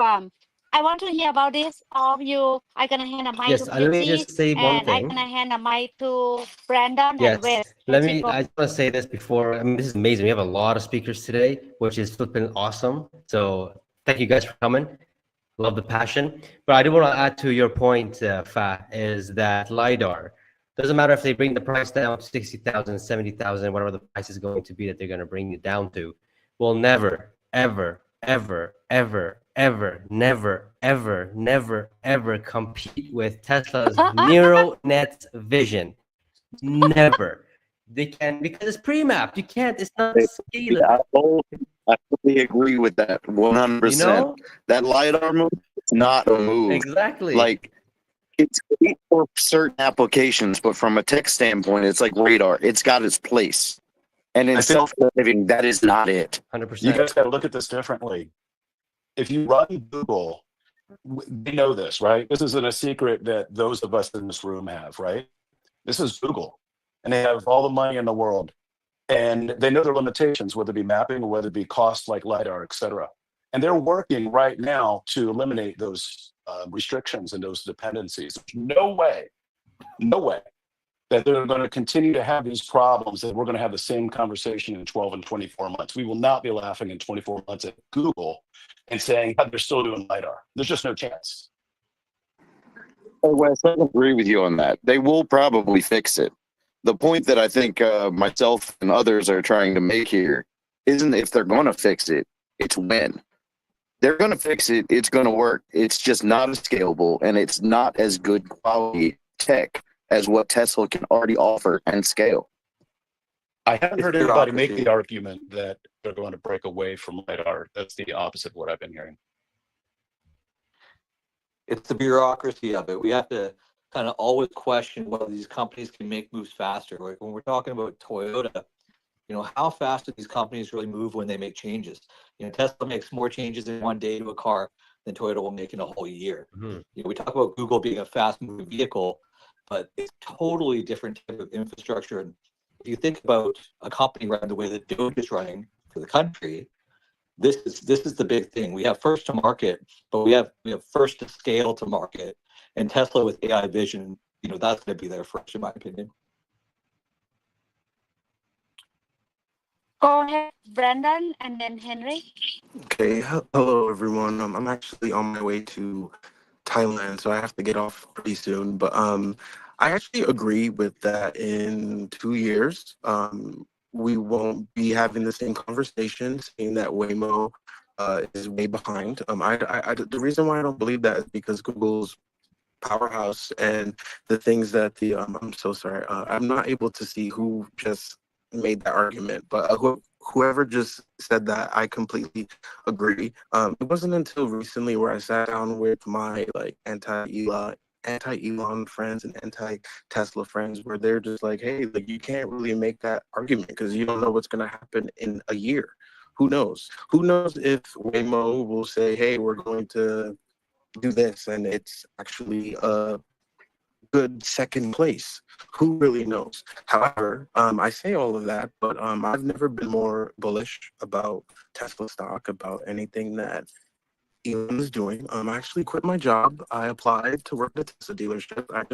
I want to hear about this. All of you, I'm gonna hand a mic Yes, to let me Pejjy, just say one and I'm thing. gonna hand a mic to Brandon and Yes, Wes. let Pejjy, me. go. I just want to say this before. I mean, this is amazing. We have a lot of speakers today, which is flipping awesome. So thank you guys for coming. Love the passion. But I do want to add to your point, Fa, is that LiDAR, doesn't matter if they bring the price down to 60,000, 70,000, whatever the price is going to be that they're going to bring it down to, will never, ever, ever, ever, ever, never, ever, never, ever compete with Tesla's neural net vision. Never. They can, because it's pre-mapped. You can't, it's not scalable. I totally agree with that 100%. You know? That LiDAR move is not a move. Exactly. Like, it's great for certain applications, but from a tech standpoint, it's like radar. It's got its place. And in I think- self-driving, that is not it. 100%. You guys got to look at this differently. If you run Google, they know this, right? This isn't a secret that those of us in this room have, right? This is Google, and they have all the money in the world, and they know their limitations, whether it be mapping or whether it be costs like LiDAR, et cetera. And they're working right now to eliminate those restrictions and those dependencies. No way that they're going to continue to have these problems, that we're going to have the same conversation in 12 and 24 months. We will not be laughing in 24 months at Google and saying how they're still doing LiDAR. There's just no chance. Oh, Wes, I agree with you on that. They will probably fix it. The point that I think myself and others are trying to make here isn't if they're going to fix it, it's when. They're going to fix it, it's going to work. It's just not as scalable, and it's not as good quality tech as what Tesla can already offer and scale. I haven't It's heard anybody make bureaucracy. the argument that they're going to break away from LiDAR. That's the opposite of what I've been hearing. It's the bureaucracy of it. We have to kind of always question whether these companies can make moves faster. Like when we're talking about Toyota, how fast do these companies really move when they make changes? Tesla makes more changes in one day to a car than Toyota will make in a whole year. Mm-hmm. We talk about Google being a fast moving vehicle, but it's totally different type of infrastructure. And if you think about a company running the way that DOGE is running for the country, this is the big thing. We have first to market, but we have first to scale to market. And Tesla with AI vision, that's going to be there first, in my opinion. Go ahead, Brandon, and then Henry. Okay, hello everyone. I'm actually on my way to Thailand, so I have to get off pretty soon. But I actually agree with that. In 2 years, we won't be having the same conversation, saying that Waymo is way behind. The reason why I don't believe that is because Google's powerhouse and the things that the I'm so sorry. I'm not able to see who just made that argument, but whoever just said that, I completely agree. It wasn't until recently where I sat down with my anti-Elon friends and anti-Tesla friends, where they're just like, hey, like, you can't really make that argument because you don't know what's going to happen in a year. Who knows? Who knows if Waymo will say, hey, we're going to do this and it's actually a good second place. Who really knows? However, I say all of that, but I've never been more bullish about Tesla stock, about anything that Elon is doing. I actually quit my job. I applied to work at a Tesla dealership. I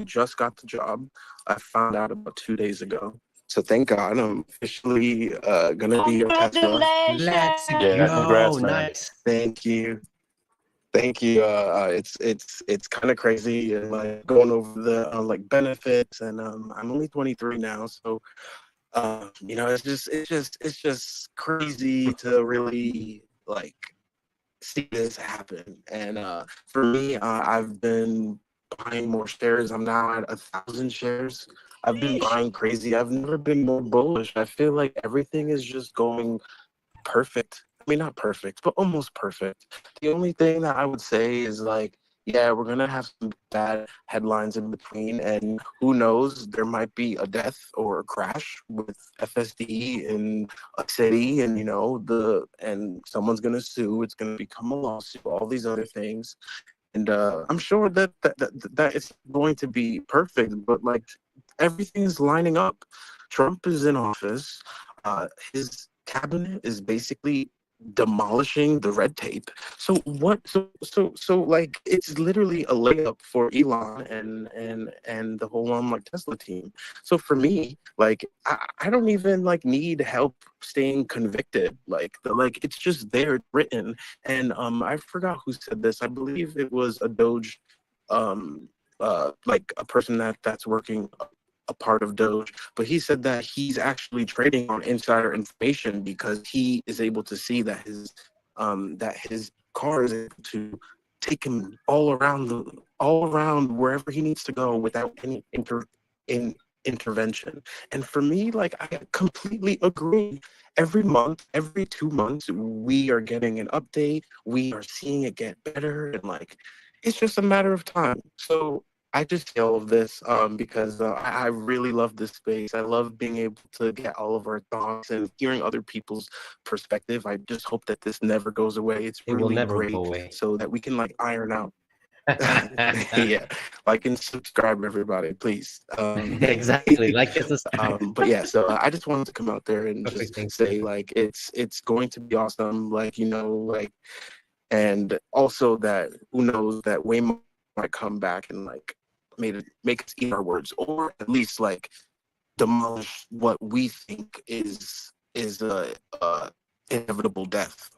just got the job. I found out about 2 days ago. So thank God I'm officially gonna be a Tesla. Let's Congratulations. Yeah, go. congrats, man. Nice. Thank you. Thank you. It's kind of crazy, and like going over the like benefits, and I'm only 23 now, so it's just crazy to really like see this happen. And for me, I've been buying more shares. I'm now at 1,000 shares. I've been buying crazy. I've never been more bullish. I feel like everything is just going perfect. I mean, not perfect, but almost perfect. The only thing that I would say is like, yeah, we're gonna have some bad headlines in between, and who knows, there might be a death or a crash with FSD in a city, and and someone's gonna sue. It's gonna become a lawsuit. All these other things, and I'm sure that it's going to be perfect, but like everything is lining up. Trump is in office. His cabinet is basically demolishing the red tape. So what? So like it's literally a layup for Elon and the whole like Tesla team. So for me, like I don't even like need help staying convicted. Like it's just there, it's written. And I forgot who said this. I believe it was a Doge, like a person that's working a part of Doge, but he said that he's actually trading on insider information because he is able to see that his car is able to take him all around wherever he needs to go without any intervention. And for me, like I completely agree. Every month, every 2 months, we are getting an update. We are seeing it get better, and like it's just a matter of time. So I just say all of this because I really love this space. I love being able to get all of our thoughts and hearing other people's perspective. I just hope that this never goes away. It's It will really never great go away. so that we can like iron out. Yeah, like and subscribe, everybody, please. Exactly. Like it's a But yeah, so I just wanted to come out there and perfect just thing. say like it's going to be awesome. Like like, and also that who knows that Waymo might come back and like make us eat our words, or at least like demolish what we think is a inevitable death.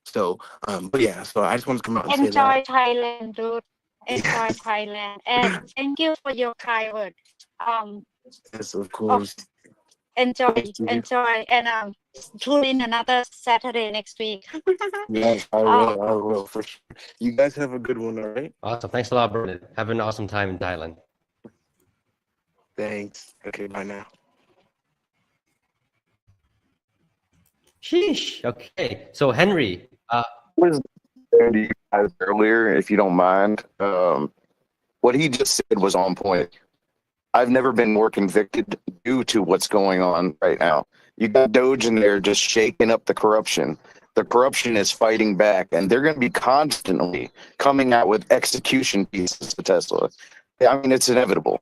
So, but yeah, so I just wanted to come out and say Enjoy that. Thailand, dude. Enjoy Yes, Thailand. And thank you for your kind word. Um, yes, of oh, course. enjoy, Thank you. enjoy. And tune in another Saturday next week. Yes, I uh, will. I will for sure. You guys have a good one. All right. Awesome. Thanks a lot, Brendan. Have an awesome time in Thailand. Thanks. Okay. Bye now. Sheesh. Okay. So Henry, Was there to you guys earlier, if you don't mind. What he just said was on point. I've never been more convicted due to what's going on right now. You got Doge in there just shaking up the corruption. The corruption is fighting back, and they're going to be constantly coming out with execution pieces to Tesla. I mean, it's inevitable.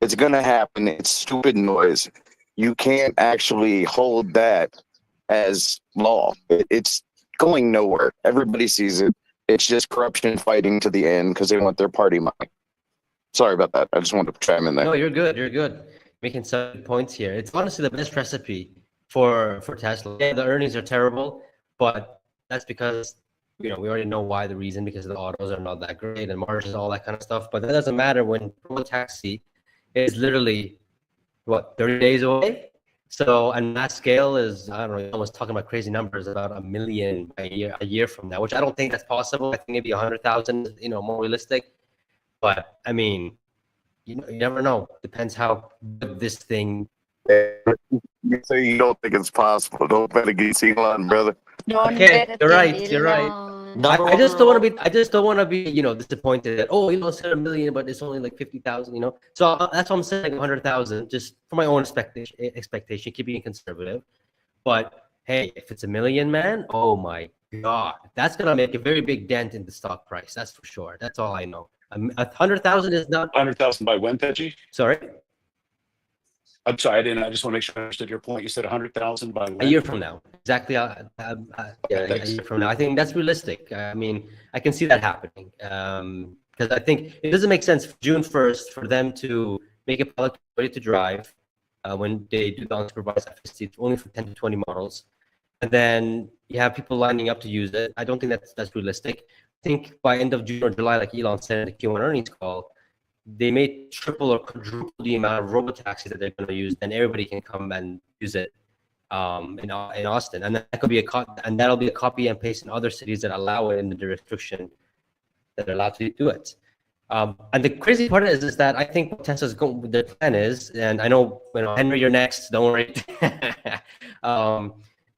It's going to happen. It's stupid noise. You can't actually hold that as law. It's going nowhere. Everybody sees it. It's just corruption fighting to the end because they want their party money. Sorry about that. I just wanted to chime in there. no, you're good. You're good. Making some good points here. It's honestly the best recipe for Tesla. Yeah, the earnings are terrible, but that's because we already know why the reason, because the autos are not that great and margins, all that kind of stuff. But that doesn't matter when Pro Taxi is literally what 30 days away. So, and that scale is, I don't know, almost talking about crazy numbers, about 1 million a year from now, which I don't think that's possible. I think maybe 100,000, more realistic. But I mean, you never know. Depends how good this thing. You say you don't think it's possible. Don't bet against Elon, brother. don't Okay, bet you're right. against You're right. Elon. Number I one just don't want to rule. be. I just don't want to be. Disappointed that said 1 million, but it's only like 50,000. So that's why I'm saying 100,000, just for my own expectation, keeping it conservative. But hey, if it's 1 million, man, oh my God, that's gonna make a very big dent in the stock price. That's for sure. That's all I know. 100,000 is not. 100,000 by when, Pejjy? Sorry, I'm sorry, I didn't. I just want to make sure I understood your point. You said 100,000 by a when? year from now. Exactly. Yeah, a Thanks. year from now. I think that's realistic. I mean, I can see that happening. Because I think it doesn't make sense June 1st for them to make a product ready to drive when they do the unsupervised FSD. It's only for 10 to 20 models. And then you have people lining up to use it. I don't think that's realistic. I think by end of June or July, like Elon said in the Q1 earnings call, they may triple or quadruple the amount of robo taxis that they're going to use, and everybody can come and use it in Austin, and that could be and that'll be a copy and paste in other cities that allow it in the jurisdiction that are allowed to do it. And the crazy part is that I think what Tesla's their plan is, and I know, Henry, you're next. Don't worry.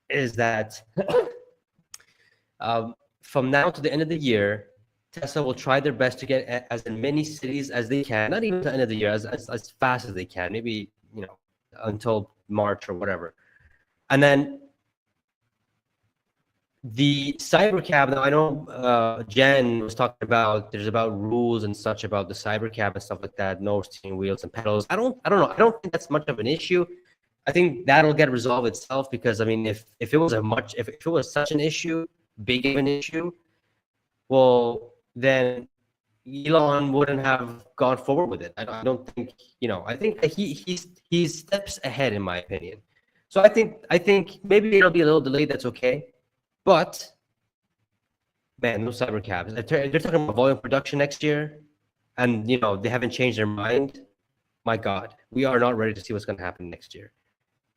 Is that from now to the end of the year, Tesla will try their best to get as many cities as they can. Not even to the end of the year, as fast as they can. Maybe until March or whatever. And then the cybercab. Now I know Jen was talking about there's about rules and such about the cybercab and stuff like that. No steering wheels and pedals. I don't know. I don't think that's much of an issue. I think that'll get resolved itself, because I mean, if it was if it was such an issue, big of an issue, well then Elon wouldn't have gone forward with it. I don't think I think that he steps ahead, in my opinion. So I think maybe it'll be a little delayed. That's okay. But man, no cyber cabs. They're talking about volume production next year, and they haven't changed their mind. My God, we are not ready to see what's going to happen next year.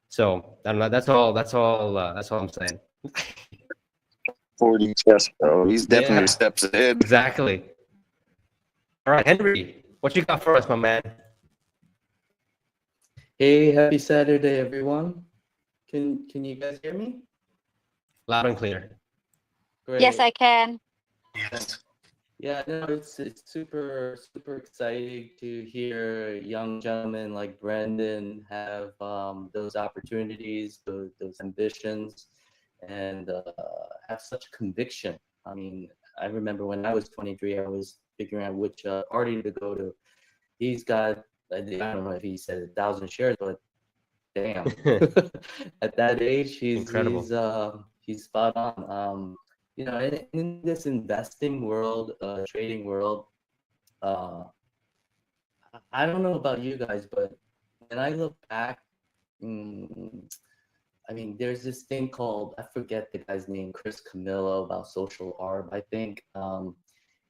So I don't know. That's all I'm saying. 40 chess, bro. He's definitely steps ahead. Exactly. All right, Henry, what you got for us, my man? Hey, happy Saturday, everyone. Can you guys hear me? Loud and clear. Great. Yes, I can. Yes. Yeah, no, it's super exciting to hear young gentlemen like Brendan have those opportunities, those ambitions, and have such conviction. I mean, I remember when I was 23, I was figuring out which party to go to. He's got, I don't know if he said 1,000 shares, but damn, at that age, Incredible. He's spot on. In this investing world, trading world, I don't know about you guys, but when I look back, I mean, there's this thing called, I forget the guy's name, Chris Camillo, about social arb. I think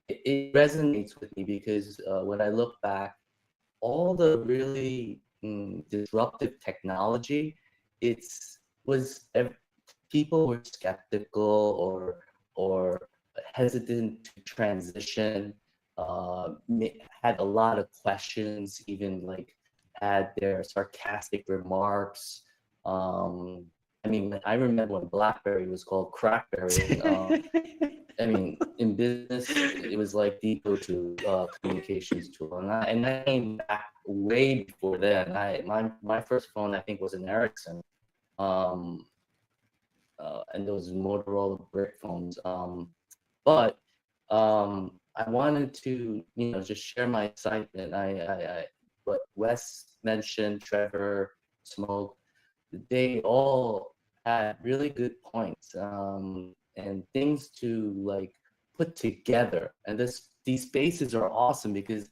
it resonates with me because when I look back, all the really disruptive technology, people were skeptical or hesitant to transition, had a lot of questions, even like had their sarcastic remarks. I mean, I remember when BlackBerry was called Crackberry. I mean, in business, it was like the go-to communications tool, and I came back way before then. My first phone, I think, was an Ericsson, and those Motorola brick phones. But I wanted to, just share my excitement. What Wes mentioned, Trevor, Smoke, they all had really good points and things to like put together. And these spaces are awesome because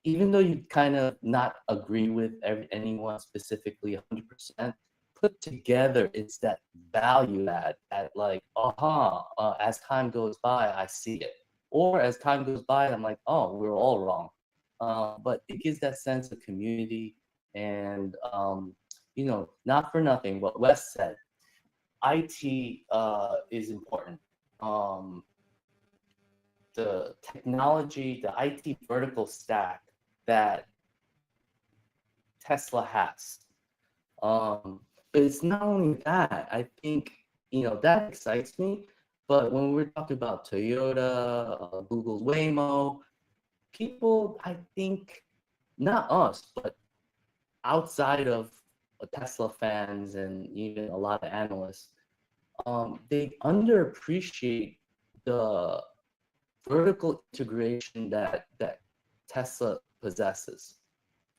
even though you kind of not agree with anyone specifically 100%, put together it's that value add at like, as time goes by, I see it. Or as time goes by, I'm like, oh, we're all wrong. But it gives that sense of community and, not for nothing, what Wes said, IT is important. The technology, the IT vertical stack that Tesla has. But it's not only that. I think, that excites me. But when we're talking about Toyota, Google's Waymo, people, I think, not us, but outside of Tesla fans and even a lot of analysts, they underappreciate the vertical integration that Tesla possesses.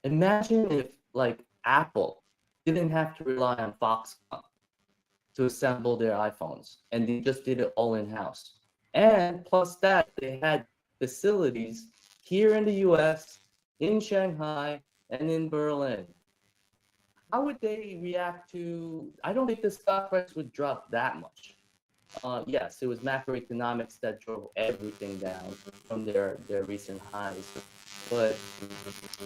Imagine if like Apple didn't have to rely on Foxconn to assemble their iPhones and they just did it all in-house. And plus that, they had facilities here in the US, in Shanghai, and in Berlin. How would they react to, I don't think the stock price would drop that much. Yes, it was macroeconomics that drove everything down from their recent highs. But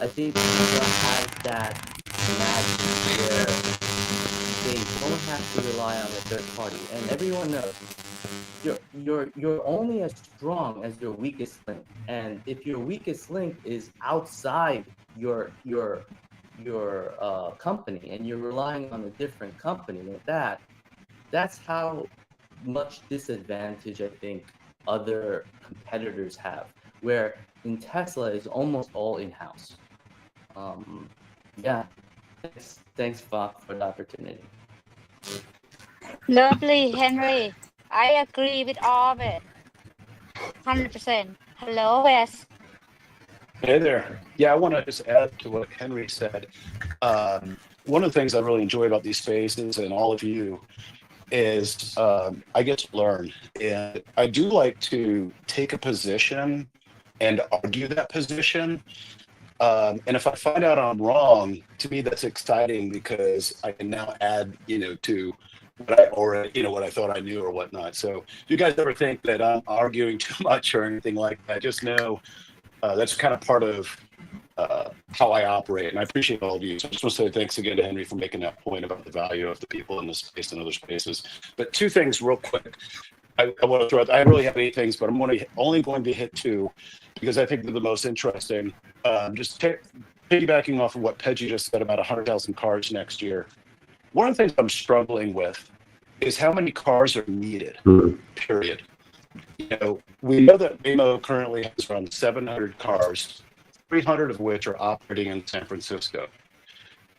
I think Tesla has that magic where they don't have to rely on a third party, and everyone knows you're only as strong as your weakest link. And if your weakest link is outside your company, and you're relying on a different company like that, that's how much disadvantage I think other competitors have. Where in Tesla is almost all in-house. Yeah. Thanks, Fox, for the opportunity. Lovely, Henry. I agree with all of it. 100%. Hello, Wes. Hey there. Yeah, I want to just add to what Henry said. One of the things I really enjoy about these spaces and all of you is I get to learn. And I do like to take a position and argue that position. And if I find out I'm wrong, to me that's exciting because I can now add, to what I already, what I thought I knew or whatnot. So if you guys ever think that I'm arguing too much or anything like that, just know that's kind of part of how I operate. And I appreciate all of you. So I just want to say thanks again to Henry for making that point about the value of the people in this space and other spaces. But two things real quick. I want to throw out, I don't really have any things, but I'm only going to hit two because I think they're the most interesting. Just piggybacking off of what Pejjy just said about 100,000 cars next year. One of the things I'm struggling with is how many cars are needed, period. We know that Waymo currently has around 700 cars, 300 of which are operating in San Francisco.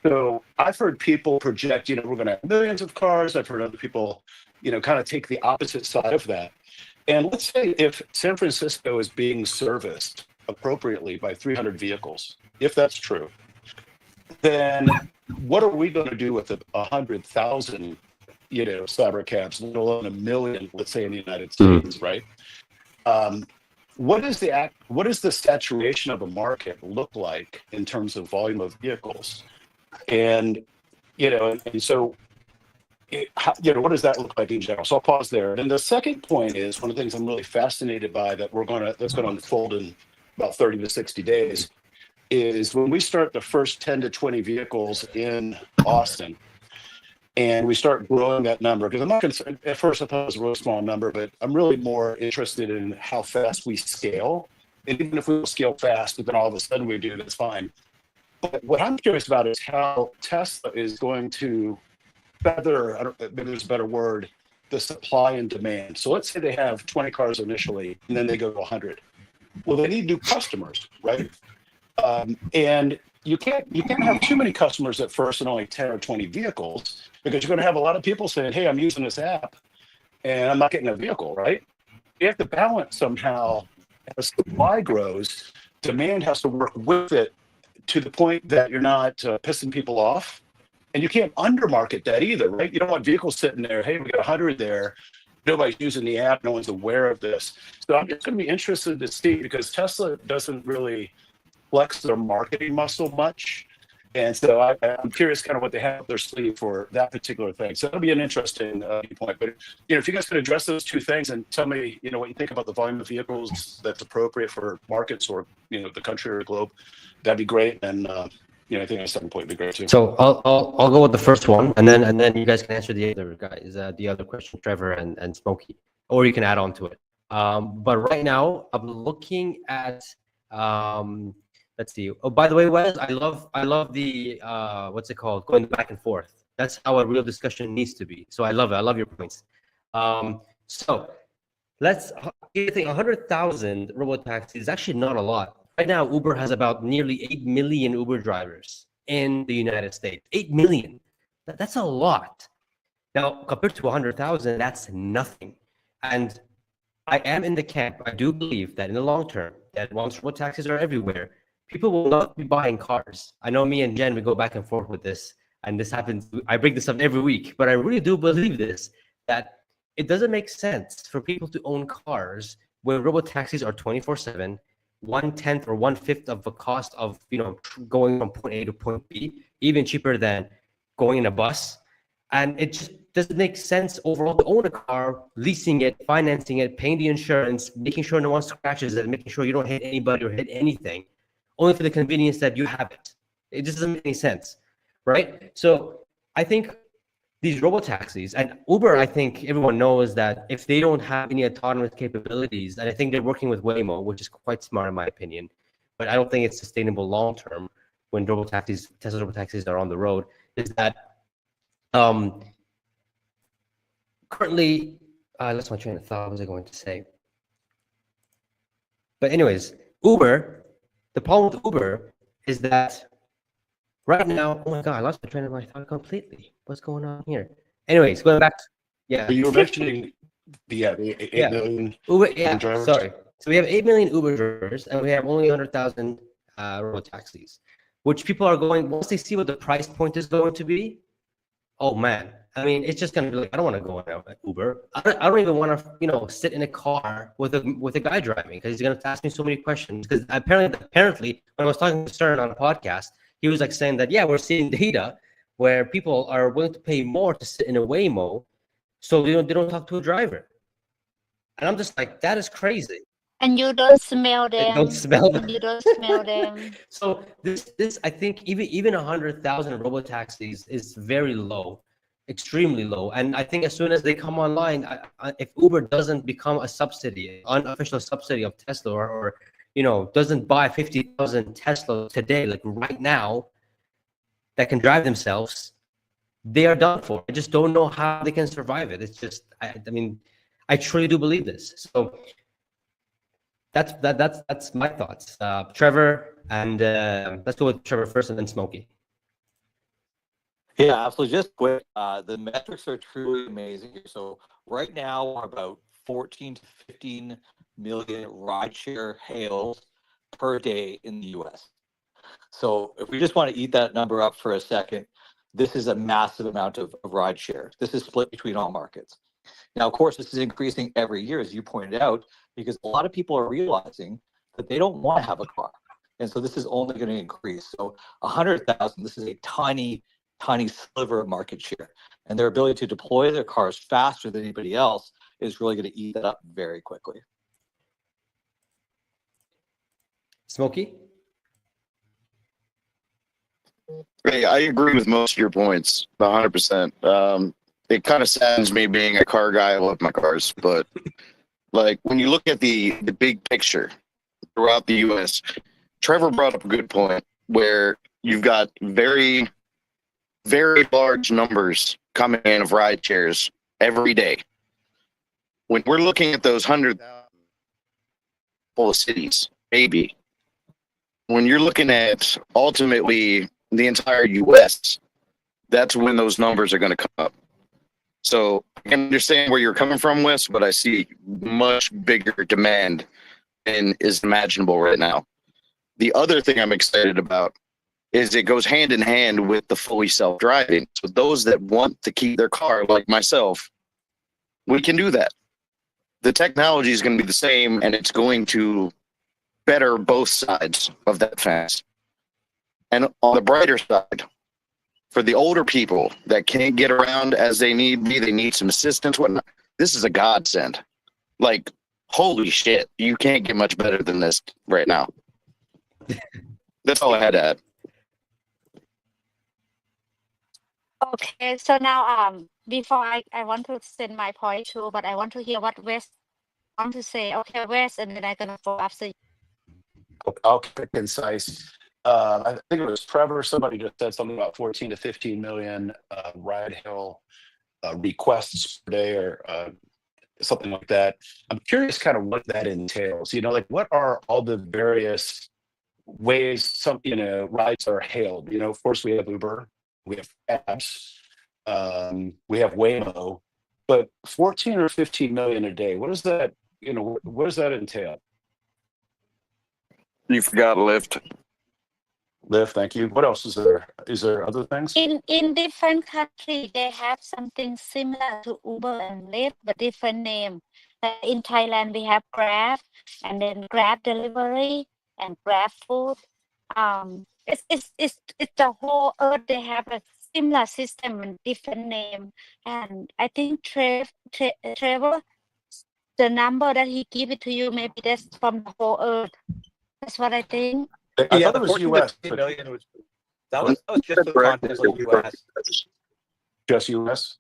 So I've heard people project, we're going to have millions of cars. I've heard other people, kind of take the opposite side of that. And let's say if San Francisco is being serviced appropriately by 300 vehicles, if that's true, then what are we going to do with the 100,000, cyber cabs, let alone 1 million, let's say in the United States, right? What is the saturation of a market look like in terms of volume of vehicles? And, and so, what does that look like in general? So I'll pause there. And the second point is one of the things I'm really fascinated by that's going to unfold in about 30 to 60 days is when we start the first 10 to 20 vehicles in Austin and we start growing that number, because I'm not concerned, at first I thought it was a really small number, but I'm really more interested in how fast we scale. And even if we scale fast, but then all of a sudden we do, that's fine. But what I'm curious about is how Tesla is going to feather, maybe there's a better word, the supply and demand. So let's say they have 20 cars initially, and then they go to 100. Well, they need new customers, right? And you can't have too many customers at first and only 10 or 20 vehicles, because you're going to have a lot of people saying, hey, I'm using this app and I'm not getting a vehicle, right? You have to balance somehow. As supply grows, demand has to work with it to the point that you're not pissing people off. And you can't undermarket that either, right? You don't want vehicles sitting there, hey, we got 100 there, nobody's using the app, no one's aware of this. So I'm just going to be interested to see, because Tesla doesn't really flex their marketing muscle much. And so I'm curious kind of what they have up their sleeve for that particular thing. So that'll be an interesting point. But if you guys could address those two things and tell me, what you think about the volume of vehicles that's appropriate for markets or the country or the globe, that'd be great. And I think a second point would be great too. So I'll go with the first one, and then you guys can answer the other guys, the other question, Trevor and Smokey, or you can add on to it. But right now I'm looking at let's see. Oh, by the way, Wes, I love the what's it called? Going back and forth. That's how a real discussion needs to be. So I love it. I love your points. So you think 100,000 robo taxis is actually not a lot. Right now, Uber has about nearly 8 million Uber drivers in the United States. 8 million. That's a lot. Now, compared to 100,000, that's nothing. And I am in the camp. I do believe that in the long term, that once robo taxis are everywhere, people will not be buying cars. I know me and Jen, we go back and forth with this, and this happens. I bring this up every week, but I really do believe this, that it doesn't make sense for people to own cars when robo taxis are 24/7, 1/10 or 1/5 of the cost of going from point A to point B, even cheaper than going in a bus. And it just doesn't make sense overall to own a car, leasing it, financing it, paying the insurance, making sure no one scratches it, making sure you don't hit anybody or hit anything, only for the convenience that you have it. It just doesn't make any sense, right? So I think these robo taxis and Uber, I think everyone knows that if they don't have any autonomous capabilities, and I think they're working with Waymo, which is quite smart in my opinion, but I don't think it's sustainable long term when Tesla robo taxis are on the road, is that currently, I lost my train of thought. What was I going to say? But anyways, Uber, the problem with Uber is that right now, oh my God, I lost my train of thought completely. What's going on here? Anyways, going back to, You were mentioning the 8 million Uber, drivers. sorry. So we have 8 million Uber drivers and we have only 100,000 robo taxis, which people are going, once they see what the price point is going to be, oh man, I mean, it's just gonna be like, I don't want to go on Uber. I don't even want to, sit in a car with a guy driving because he's gonna ask me so many questions. Because apparently, when I was talking to Stern on a podcast, he was like saying that, yeah, we're seeing data where people are willing to pay more to sit in a Waymo, so they don't talk to a driver. And I'm just like, that is crazy. And you don't smell them. Don't smell them. And you don't smell them. So this I think even 100,000 robo taxis is very low, extremely low. And I think as soon as they come online, if Uber doesn't become a subsidy, unofficial subsidy of Tesla, or doesn't buy 50,000 Tesla today, like right now, that can drive themselves, they are done for. I just don't know how they can survive it. It's just, I mean, I truly do believe this. So that's my thoughts. Trevor, and let's go with Trevor first and then Smokey. Yeah, absolutely. Just quick, the metrics are truly amazing. So right now we're about 14 to 15 million rideshare hails per day in the US. So if we just want to eat that number up for a second, this is a massive amount of rideshare. This is split between all markets. Now, of course, this is increasing every year, as you pointed out, because a lot of people are realizing that they don't want to have a car. And so this is only going to increase. So 100,000, this is a tiny sliver of market share. And their ability to deploy their cars faster than anybody else is really going to eat that up very quickly. Smokey? Hey, I agree with most of your points, 100%. It kind of saddens me being a car guy. I love my cars, but like when you look at the big picture throughout the U.S., Trevor brought up a good point where you've got very, very large numbers coming in of ride shares every day. When we're looking at those 100,000 full cities, maybe. When you're looking at ultimately the entire U.S., that's when those numbers are going to come up. So I can understand where you're coming from, Wes, but I see much bigger demand than is imaginable right now. The other thing I'm excited about is it goes hand in hand with the fully self-driving. So those that want to keep their car, like myself, we can do that. The technology is going to be the same, and it's going to better both sides of that fence. And on the brighter side, for the older people that can't get around as they need some assistance, whatnot, this is a godsend. Like, holy shit, you can't get much better than this right now. That's all I had to add. Okay, so now before I want to send my point too, but I want to hear what Wes want to say. Okay, Wes, and then I'm gonna follow after you. I'll keep it concise. I think it was Trevor. Somebody just said something about 14 to 15 million ride hail requests per day, or something like that. I'm curious, kind of what that entails. Like what are all the various ways some rides are hailed? Of course, we have Uber, we have apps, we have Waymo, but 14 or 15 million a day. What does that? What does that entail? You forgot Lyft. Lyft, thank you. What else is there? Is there other things? In different countries, they have something similar to Uber and Lyft, but different name. In Thailand, we have Grab, and then Grab Delivery and Grab Food. It's the whole earth. They have a similar system and different name. And I think Trevor, the number that he give it to you, maybe that's from the whole earth. That's what I think. I Yeah, thought the it was 14 US. to 15 but million was that was just the context of US. Just US.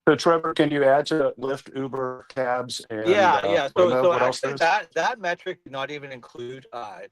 So Trevor, can you add to Lyft, Uber, cabs, and Yeah. Waymo, So what else actually, there is? that metric did not even include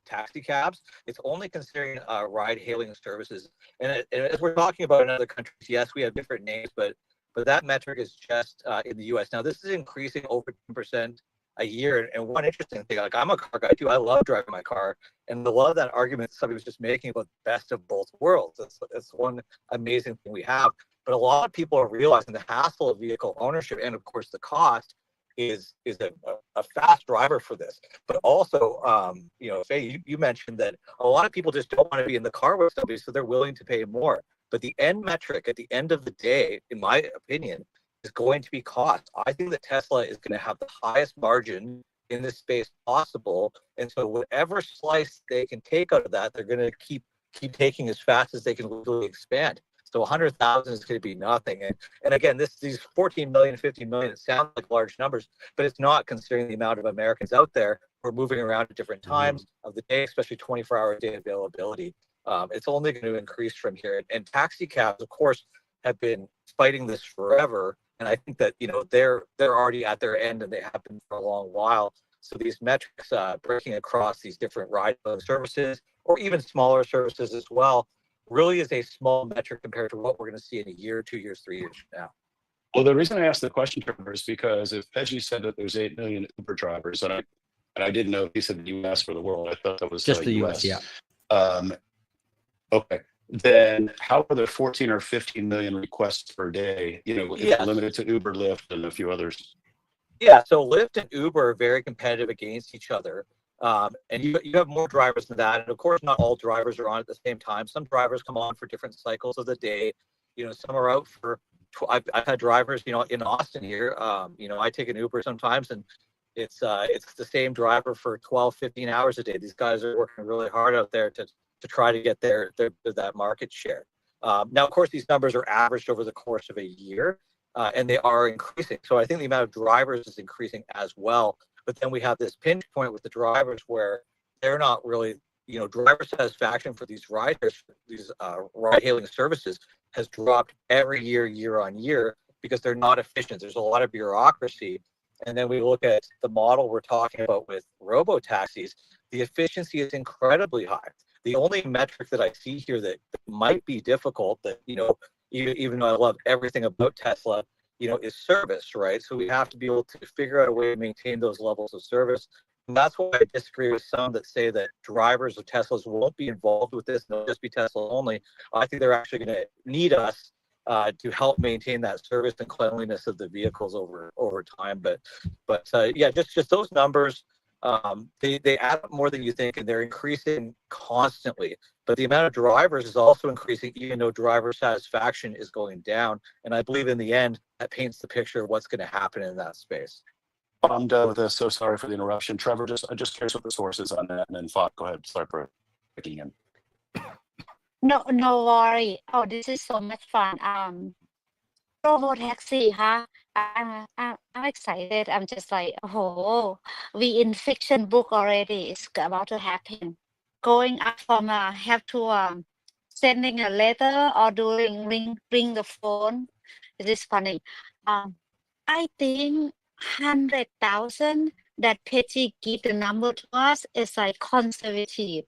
taxi cabs. It's only considering ride-hailing services. And as we're talking about in other countries, yes, we have different names, but that metric is just in the U.S. Now, this is increasing over 10% a year. And one interesting thing, like I'm a car guy too. I love driving my car, and a lot of that argument somebody was just making about the best of both worlds. That's one amazing thing we have. But a lot of people are realizing the hassle of vehicle ownership, and of course the cost is a fast driver for this. But also, Faye, you mentioned that a lot of people just don't want to be in the car with somebody, so they're willing to pay more. But the end metric at the end of the day, in my opinion, is going to be cost. I think that Tesla is going to have the highest margin in this space possible, and so whatever slice they can take out of that, they're going to keep taking as fast as they can legally expand. So 100,000 is going to be nothing. And again, these 14 million, 15 million, it sounds like large numbers, but it's not considering the amount of Americans out there who are moving around at different times of the day, especially 24-hour day availability. It's only going to increase from here. And taxi cabs, of course, have been fighting this forever. And I think that, they're already at their end, and they have been for a long while. So these metrics breaking across these different ride-hailing services, or even smaller services as well, really is a small metric compared to what we're going to see in a year, 2 years, 3 years from now. Well, the reason I asked the question, Trevor, is because if Pejjy said that there's 8 million Uber drivers, and I didn't know if he said the US for the world, I thought that was Just the US, yeah. Okay. Then how are there 14 or 15 million requests per day? It's Yes. limited to Uber, Lyft, and a few others. Yeah, so Lyft and Uber are very competitive against each other. And you have more drivers than that. And of course, not all drivers are on at the same time. Some drivers come on for different cycles of the day. Some are out for, I've had drivers, in Austin here, I take an Uber sometimes, and it's the same driver for 12, 15 hours a day. These guys are working really hard out there to try to get that market share. Now, of course, these numbers are averaged over the course of a year, and they are increasing. So I think the amount of drivers is increasing as well. But then we have this pinch point with the drivers where they're not really, driver satisfaction for these riders, these ride-hailing services has dropped every year on year, because they're not efficient. There's a lot of bureaucracy. And then we look at the model we're talking about with Robo taxis, the efficiency is incredibly high. The only metric that I see here that might be difficult, that, even though I love everything about Tesla, is service, right? So we have to be able to figure out a way to maintain those levels of service. And that's why I disagree with some that say that drivers of Teslas won't be involved with this. They'll just be Tesla only. I think they're actually going to need us to help maintain that service and cleanliness of the vehicles over time. But yeah, just those numbers, they add up more than you think, and they're increasing constantly. But the amount of drivers is also increasing, even though driver satisfaction is going down. And I believe in the end, that paints the picture of what's going to happen in that space. I'm done with this. So sorry for the interruption. Trevor, I'm just curious what the source is on that. And then Fought, go ahead, start breaking in. No worry. Oh, this is so much fun. Robo taxi, huh? I'm excited. I'm just like, oh, we in fiction book already. It's about to happen. Going up from have to sending a letter or doing ring the phone. It is funny. I think 100,000 that Pejjy give the number to us is like conservative.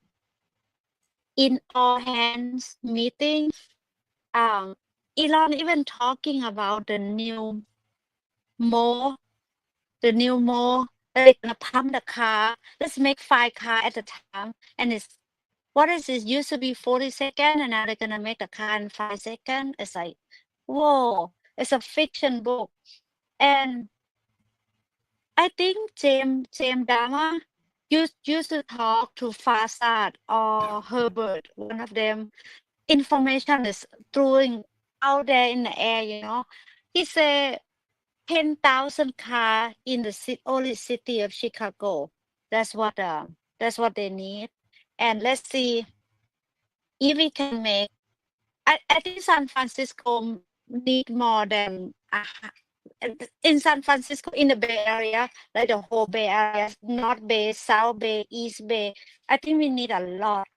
In all hands meeting, Elon even talking about the new more, they're gonna pump the car. Let's make 5 cars at a time. And what is it? Used to be 40 seconds, and now they're gonna make the car in 5 seconds. It's like, whoa, it's a fiction book. And I think James Dama used to talk to Farsad or Herbert, one of them. Information is throwing out there in the air, He said 10,000 cars in the only city of Chicago. That's what they need. And let's see if we can make. I think San Francisco need more than in San Francisco, in the Bay Area, like the whole Bay Area, North Bay, South Bay, East Bay. I think we need a lot.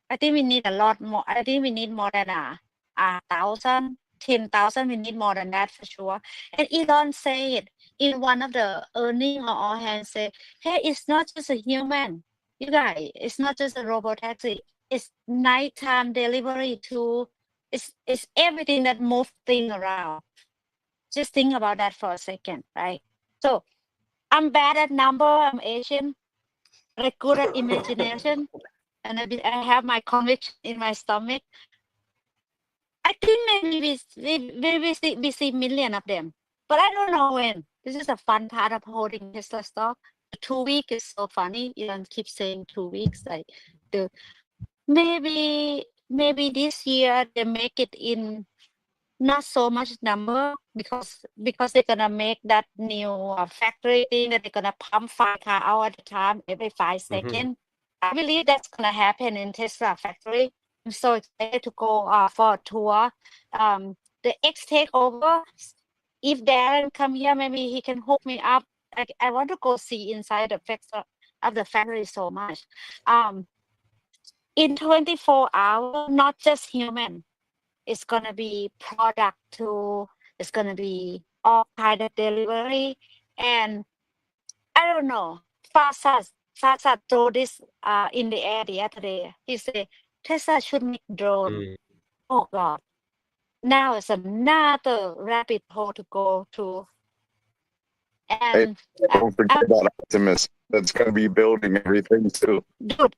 I think we need a lot more. I think we need more than 1,000 10,000. We need more than that for sure. And Elon said in one of the earning or all hands say, hey, it's not just a human. You guys, it's not just a robot taxi. It's nighttime delivery too. It's everything that moves things around. Just think about that for a second, right? So I'm bad at number. I'm Asian, but good at imagination, and I have my conviction in my stomach. I think maybe we see million of them, but I don't know when. This is a fun part of holding Tesla stock. The 2 week is so funny. Elon keeps saying 2 weeks. Like the maybe this year they make it in not so much number because they're gonna make that new factory thing that they're gonna pump 5 car out at a time every 5 seconds. I believe that's gonna happen in Tesla factory. I'm so excited to go for a tour. The X takeover. If Darren come here, maybe he can hook me up. I want to go see inside the factory so much. In 24 hours, not just human. It's gonna be product too. It's gonna be all kind of delivery, and I don't know. Fasad throw this in the air the other day. He said Tesla should make drone. Oh God! Now it's another rabbit hole to go to. And Don't forget about Optimus. That's going to be building everything too. dude,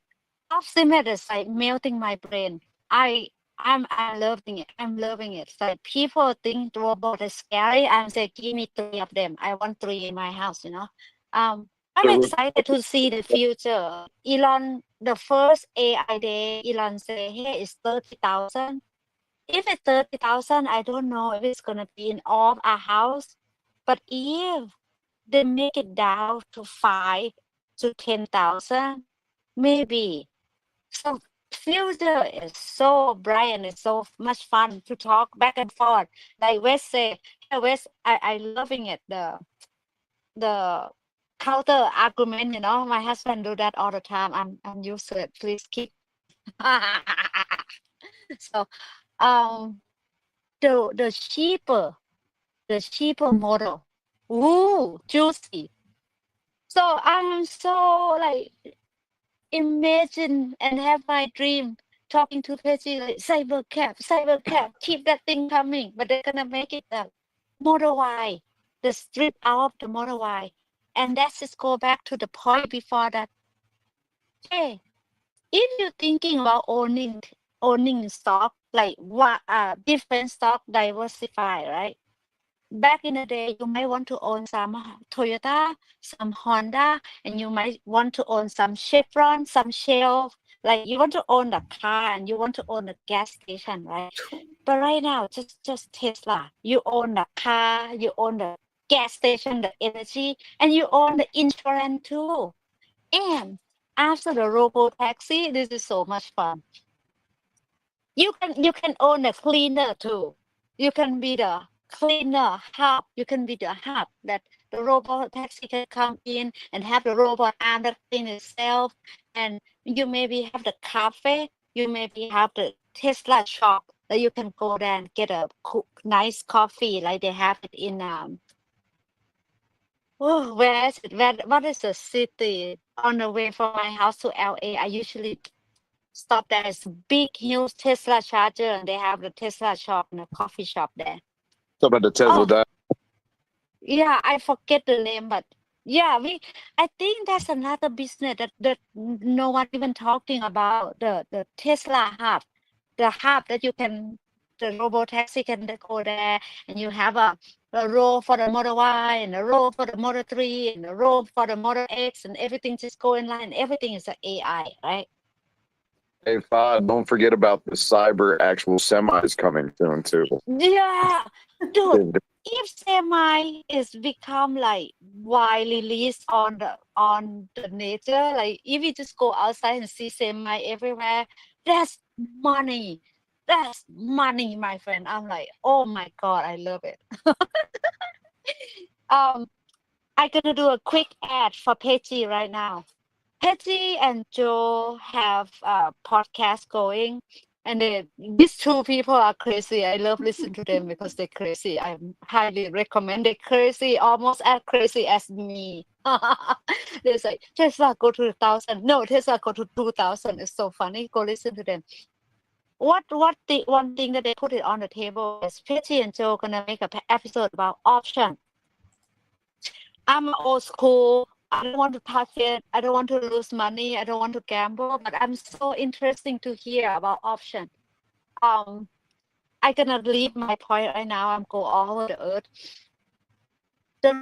Optimus is like melting my brain. I'm loving it. I'm loving it. So people think robot is scary. I'm saying, give me 3 of them. I want 3 in my house, you know. I'm excited to see the future. Elon, the first AI day, Elon say, hey, it's 30,000. If it's 30,000, I don't know if it's gonna be in all of our house. But if they make it down to 5 to 10,000, maybe. So future is so bright and it's so much fun to talk back and forth. Like Wes say, hey Wes, I loving it. The counter argument, you know, my husband do that all the time. I'm used to it. Please keep. So the cheaper model. Ooh, juicy. So I'm so like imagine and have my dream talking to Pejjy like cyber keep that thing coming, but they're gonna make it the Model Y, the strip out of the Model Y, and let's just go back to the point before that. Hey, if you're thinking about owning stock, like what different stock diversify, right? Back in the day, you might want to own some Toyota, some Honda, and you might want to own some Chevron, some Shell. Like you want to own the car and you want to own the gas station, right? But right now, just Tesla. You own the car, you own the gas station, the energy, and you own the insurance too. And after the Robo taxi, this is so much fun. You can own a cleaner too. You can be the cleaner hub. You can be the hub that the robot taxi can come in and have the robot arm that clean itself. And you maybe have the cafe. You maybe have the Tesla shop that you can go there and get a nice coffee like they have it in where is it? What is the city on the way from my house to LA? I usually stop there. It's a big, huge Tesla charger, and they have the Tesla shop and a coffee shop there. Talk about the Tesla Oh. dive. Yeah, I forget the name, but yeah, I think that's another business that no one even talking about. The Tesla hub, the hub that the robo taxi can go there, and you have a row for the Model Y and a row for the Model 3 and a row for the Model X, and everything just go in line. Everything is an AI, right? Hey, Fod, don't forget about the cyber actual semis coming soon too. Yeah, dude. If semi is become like widely released on the nature, like if you just go outside and see semi everywhere, that's money. That's money, my friend. I'm like, oh my God, I love it. I'm gonna do a quick ad for Pejjy right now. Pejjy and Joe have a podcast going, And these two people are crazy. I love listening to them because they're crazy. I highly recommend. They're crazy, almost as crazy as me. They say Tesla go to 1,000. No, Tesla go to 2,000. It's so funny. Go listen to them. What the one thing that they put it on the table is Pejjy and Joe gonna make an episode about option. I'm old school. I don't want to touch it. I don't want to lose money. I don't want to gamble. But I'm so interesting to hear about option. I'm gonna leave my point right now. I'm go all over the earth. The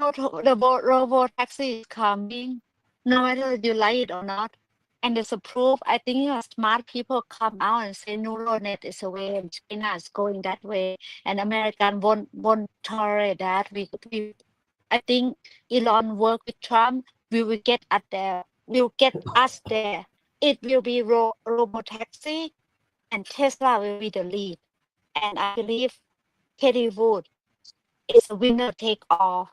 Robo taxi is coming, no matter if you like it or not. And there's a proof. I think smart people come out and say neural net is a way, and China is going that way, and American won't tolerate that. I think Elon work with Trump. We will get at there. Will get us there. It will be Robo taxi, and Tesla will be the lead. And I believe Katie Wood is a winner take all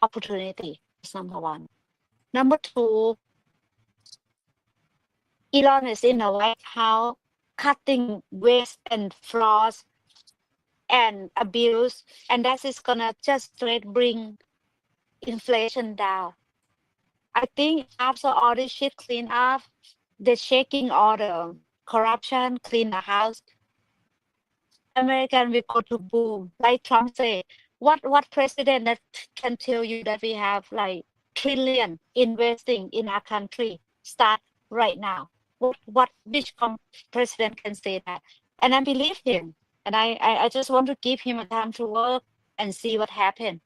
opportunity. Is number one. Number two, Elon is in the White House cutting waste and fraud and abuse, and that is gonna just straight bring inflation down. I think after all this shit clean up, the shaking all the corruption, clean the house, American will go to boom. Like Trump said, what president that can tell you that we have like trillion investing in our country start right now? Which president can say that? And I believe him. And I just want to give him a time to work and see what happened.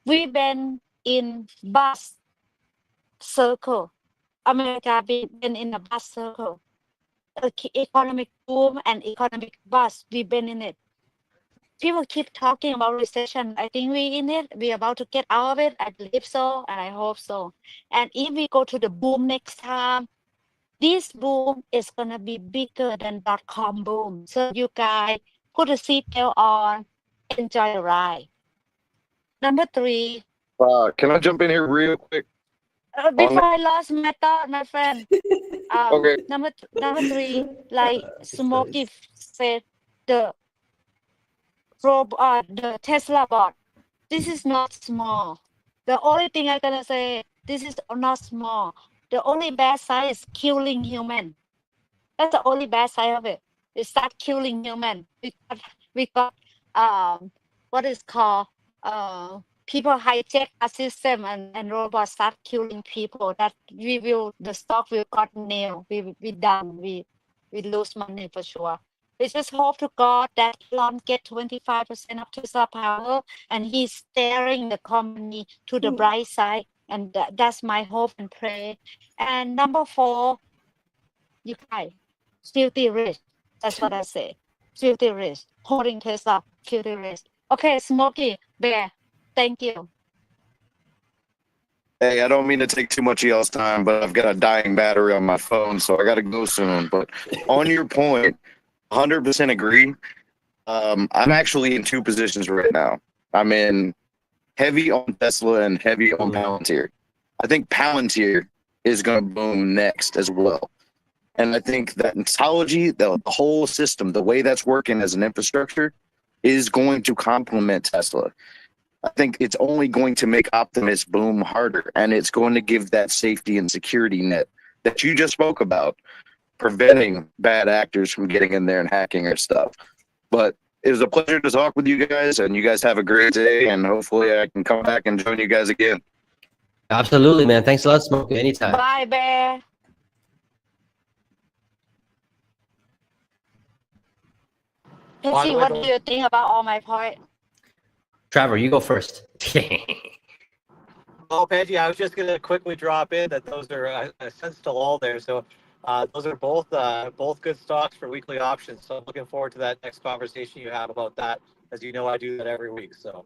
We've been in bus circle. America been in a bus circle. Economic boom and economic bust. We've been in it. People keep talking about recession. I think we're in it. We're about to get out of it. I believe so, and I hope so. And if we go to the boom next time, this boom is gonna be bigger than .com boom. So you guys put a seatbelt on, enjoy the ride. Number three. Can I jump in here real quick? Before I lost my thought, my friend. Okay. Number three, like Smokey said, the the Tesla bot. This is not small. The only thing I'm gonna say, this is not small. The only bad side is killing human. That's the only bad side of it. It start killing human. We got what is called people hijack a system and robots start killing people. That the stock will got nailed. We done. We lose money for sure. We just hope to God that Elon get 25% of Tesla power and he's steering the company to the bright side. And that's my hope and pray. And number four, you guys, filthy rich. That's what I say. Filthy rich. Holding Tesla, filthy rich. Okay, Smokey, Bear, thank you. Hey, I don't mean to take too much of y'all's time, but I've got a dying battery on my phone, so I got to go soon. But on your point, 100% agree. I'm actually in two positions right now. I'm in heavy on Tesla and heavy on Palantir. I think Palantir is going to boom next as well. And I think that ontology, the whole system, the way that's working as an infrastructure is going to complement Tesla. I think it's only going to make Optimus boom harder, and it's going to give that safety and security net that you just spoke about, preventing bad actors from getting in there and hacking our stuff. But it was a pleasure to talk with you guys, and you guys have a great day, and hopefully I can come back and join you guys again. Absolutely, man. Thanks a lot, Smokey. Anytime. Bye, Bear. Pejjy, what do you think about all my point? Trevor, you go first. Well, Pejjy, I was just going to quickly drop in that those are a sense to all there. So those are both good stocks for weekly options. So I'm looking forward to that next conversation you have about that. As you know, I do that every week. So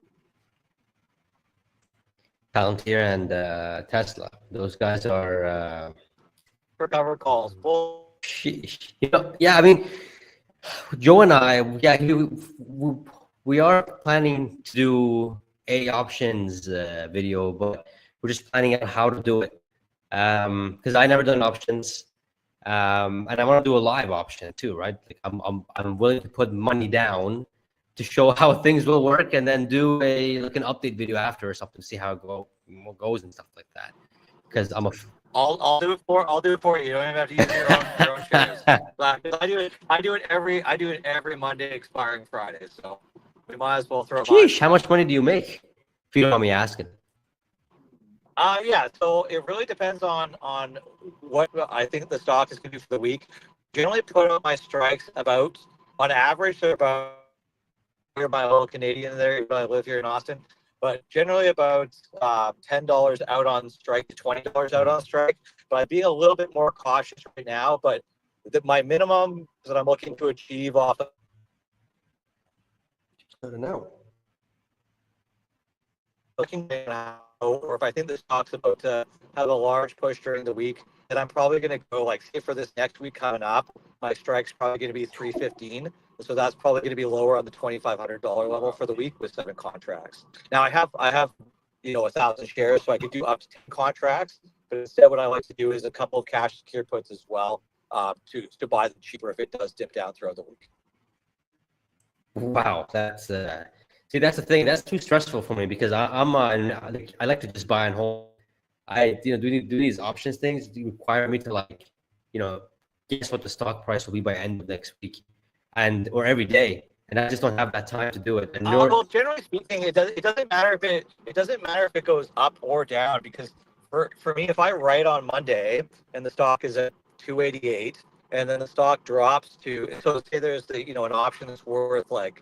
Palantir and Tesla. Those guys are for cover calls. Well, yeah, I mean, Joe and I, we are planning to do a options video, but we're just planning out how to do it. Because I never done options. And I want to do a live option too, right? Like I'm willing to put money down to show how things will work, and then do like an update video after or something, to see how it goes and stuff like that. Because I'll do it for you. You don't even have to use your own shares. But I do it every Monday, expiring Friday. So we might as well throw. Sheesh, how much money do you make? If you don't mind me asking. Yeah. So it really depends on what I think the stock is going to do for the week. Generally, put up my strikes about, on average, they're about, you're my little Canadian there. I live here in Austin, but generally about $10 out on strike to $20 out on strike. But I'm being a little bit more cautious right now. But my minimum that I'm looking to achieve off of, I don't know. looking at, or if I think the stock's about to have a large push during the week, then I'm probably going to go, like, say for this next week coming up, my strike's probably going to be 315. So that's probably going to be lower on the $2,500 level for the week with 7 contracts. Now I have 1,000 shares, so I could do up to 10 contracts. But instead, what I like to do is a couple of cash secured puts as well, to buy them cheaper if it does dip down throughout the week. Wow, that's see, that's the thing. That's too stressful for me, because I like to just buy and hold. Doing these options things require me to, like, guess what the stock price will be by end of next week, or every day, and I just don't have that time to do it. And Well, generally speaking, it doesn't matter if it goes up or down, because for me, if I write on Monday and the stock is at 288, and then the stock drops to, so say there's an option that's worth like,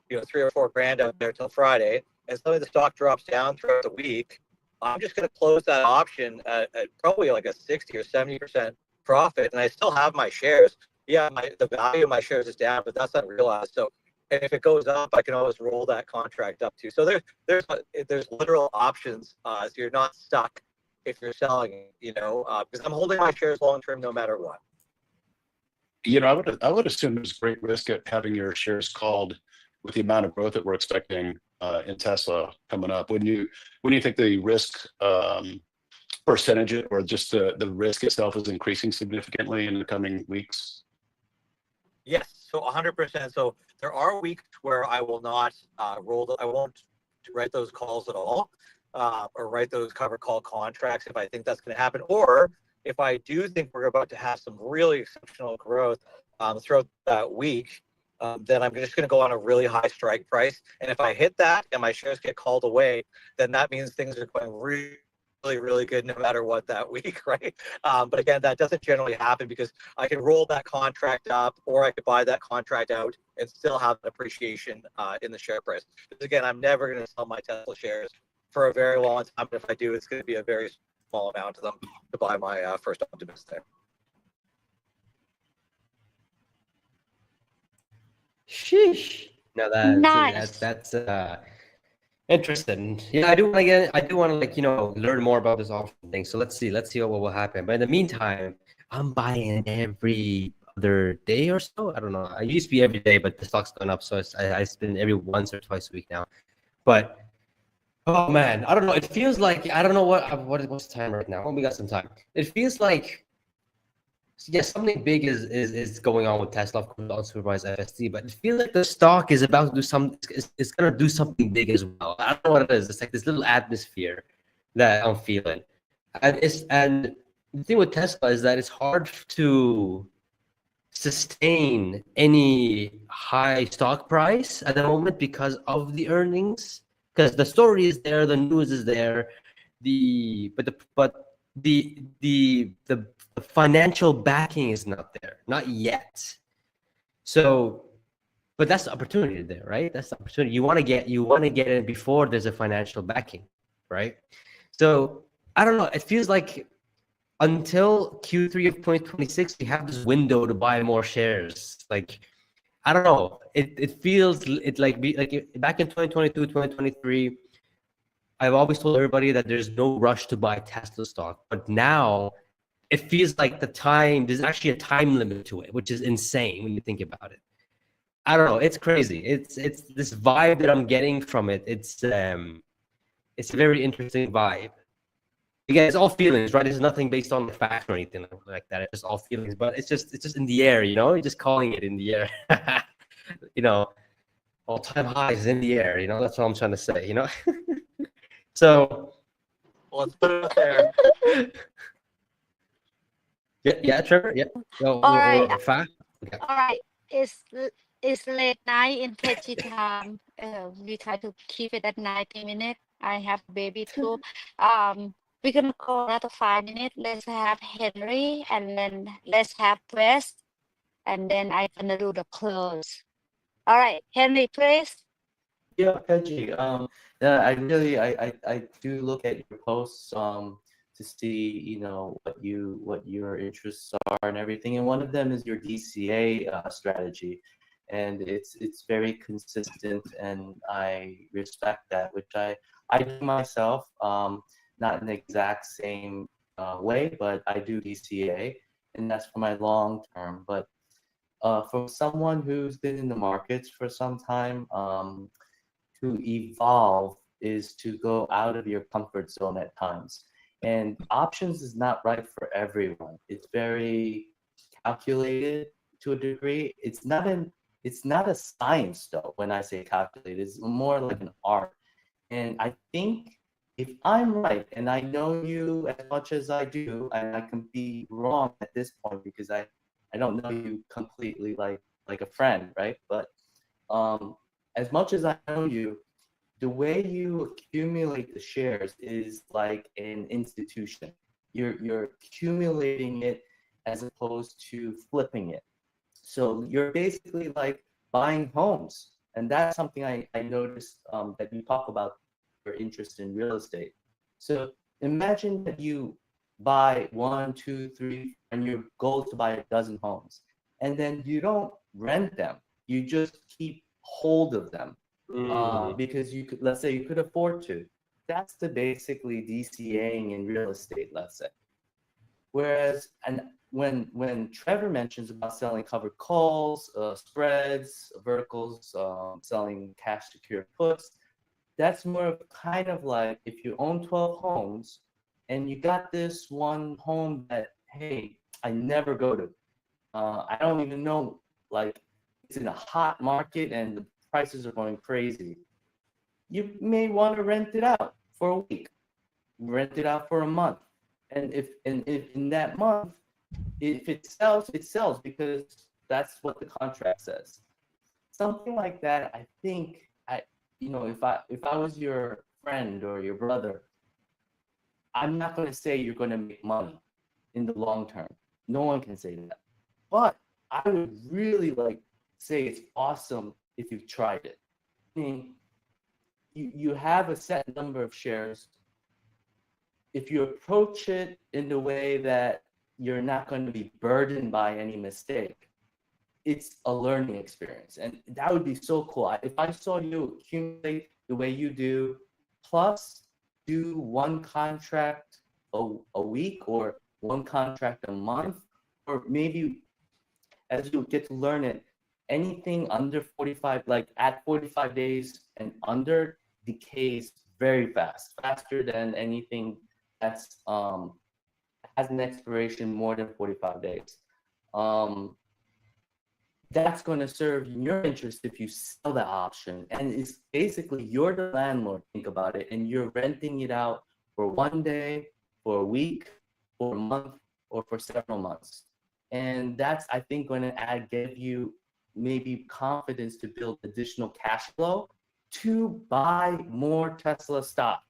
3 or 4 grand out there till Friday, and suddenly the stock drops down throughout the week, I'm just going to close that option at probably like a 60 or 70% profit, and I still have my shares. Yeah, the value of my shares is down, but that's not realized. So, and if it goes up, I can always roll that contract up too. So there's literal options. So you're not stuck if you're selling, because I'm holding my shares long term no matter what. I would assume there's great risk at having your shares called with the amount of growth that we're expecting in Tesla coming up. When you think the risk percentage, or just the risk itself, is increasing significantly in the coming weeks? Yes, so 100%. So there are weeks where I will not I won't write those calls at all, or write those cover call contracts if I think that's going to happen, or if I do think we're about to have some really exceptional growth throughout that week, then I'm just going to go on a really high strike price. And if I hit that and my shares get called away, then that means things are going really, really good no matter what that week, right? But again, that doesn't generally happen, because I can roll that contract up, or I could buy that contract out and still have an appreciation in the share price. Because again, I'm never going to sell my Tesla shares for a very long time. If I do, it's going to be a very small amount of them to buy my first Optimus there. Sheesh. No, Nice. that's interesting. Yeah, I do want to learn more about this option thing. So let's see what will happen. But in the meantime, I'm buying every other day or so. I don't know. I used to be every day, but the stock's gone up, so I spend every once or twice a week now. But oh man, I don't know. It feels like, I don't know what's the time right now. Oh, we got some time. It feels like, yes, something big is going on with Tesla, of course, unsupervised FSD, but it feels like the stock is about to do something. It's gonna do something big as well. I don't know what it is. It's like this little atmosphere that I'm feeling, and the thing with Tesla is that it's hard to sustain any high stock price at the moment because of the earnings. Because the story is there, the news is there, the financial backing is not there, not yet. So, but that's the opportunity there, right? That's the opportunity. You want to get in before there's a financial backing, right? So I don't know. It feels like until Q3 of 2026, we have this window to buy more shares. Like, I don't know. It feels like back in 2022, 2023. I've always told everybody that there's no rush to buy Tesla stock, but now it feels like there's actually a time limit to it, which is insane when you think about it. I don't know. It's crazy. It's this vibe that I'm getting from it. It's a very interesting vibe. again, it's all feelings, right? It's nothing based on the facts or anything like that. It's just all feelings, but it's just in the air, You're just calling it in the air. All-time highs in the air. That's what I'm trying to say. So Well, let's put it up there. yeah, Trevor. Yeah. All right. Or fact. Okay. All right. It's late night in Pejjy time. We try to keep it at 90 minutes. I have a baby too. We're gonna go another 5 minutes. Let's have Henry, and then let's have West, and then I'm gonna do the close. All right, Henry, please. Yeah, Pejjy. Yeah, I do look at your posts to see what your interests are and everything, and one of them is your DCA strategy, and it's very consistent, and I respect that, which I do myself, not in the exact same way, but I do DCA, and that's for my long term. But from someone who's been in the markets for some time, to evolve is to go out of your comfort zone at times. And options is not right for everyone. It's very calculated to a degree. It's not a science though, when I say calculated. It's more like an art. And I think if I'm right, and I know you as much as I do, and I can be wrong at this point because I don't know you completely like a friend, right? But as much as I know you, the way you accumulate the shares is like an institution. You're accumulating it as opposed to flipping it. So you're basically like buying homes. And that's something I noticed that you talk about your interest in real estate. So imagine that you buy 1, 2, 3, and your goal is to buy a dozen homes. And then you don't rent them. You just keep hold of them because let's say you could afford to. That's the basically DCAing in real estate, let's say. Whereas, and when Trevor mentions about selling covered calls, spreads, verticals, selling cash secured puts, that's more of kind of like if you own 12 homes and you got this one home that, hey, I never go to. I don't even know, like it's in a hot market and the prices are going crazy. You may want to rent it out for a week, rent it out for a month. And if in that month, if it sells because that's what the contract says. Something like that, I think if I was your friend or your brother, I'm not going to say you're going to make money in the long term. No one can say that. But I would really say it's awesome if you've tried it. I mean, you have a set number of shares. If you approach it in the way that you're not going to be burdened by any mistake, it's a learning experience. And that would be so cool. If I saw you accumulate the way you do, plus do one contract a week or one contract a month, or maybe as you get to learn it, anything under 45, like at 45 days and under, decays very fast, faster than anything that's has an expiration more than 45 days. That's going to serve in your interest if you sell the option. And it's basically you're the landlord, think about it, and you're renting it out for one day, for a week, for a month, or for several months. And that's, I think, going to give you maybe confidence to build additional cash flow to buy more Tesla stock.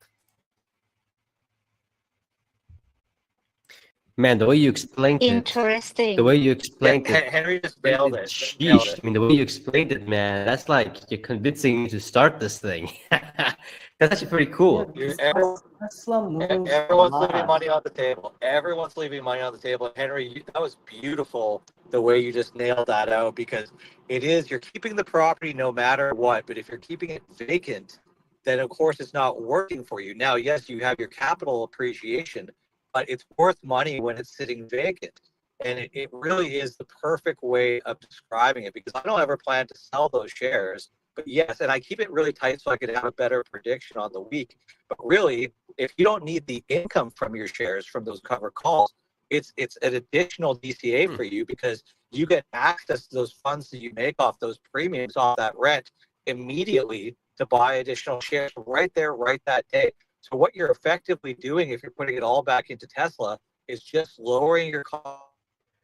Man, the way you explained it, Interesting. the way you explained it, Henry just nailed it. Nailed sheesh. it. I mean, the way you explained it, man, that's like you're convincing me to start this thing. That's actually pretty cool. Tesla moves Everyone's a leaving lot. money on the table. Everyone's leaving money on the table. Henry, that was beautiful the way you just nailed that out, because you're keeping the property no matter what, but if you're keeping it vacant, then of course it's not working for you. Now, yes, you have your capital appreciation, but it's worth money when it's sitting vacant. And it really is the perfect way of describing it, because I don't ever plan to sell those shares. But yes, and I keep it really tight so I could have a better prediction on the week. But really, if you don't need the income from your shares from those covered calls, it's an additional DCA for you because you get access to those funds that you make off those premiums off that rent immediately to buy additional shares right there, right that day. So what you're effectively doing, if you're putting it all back into Tesla, is just lowering your cost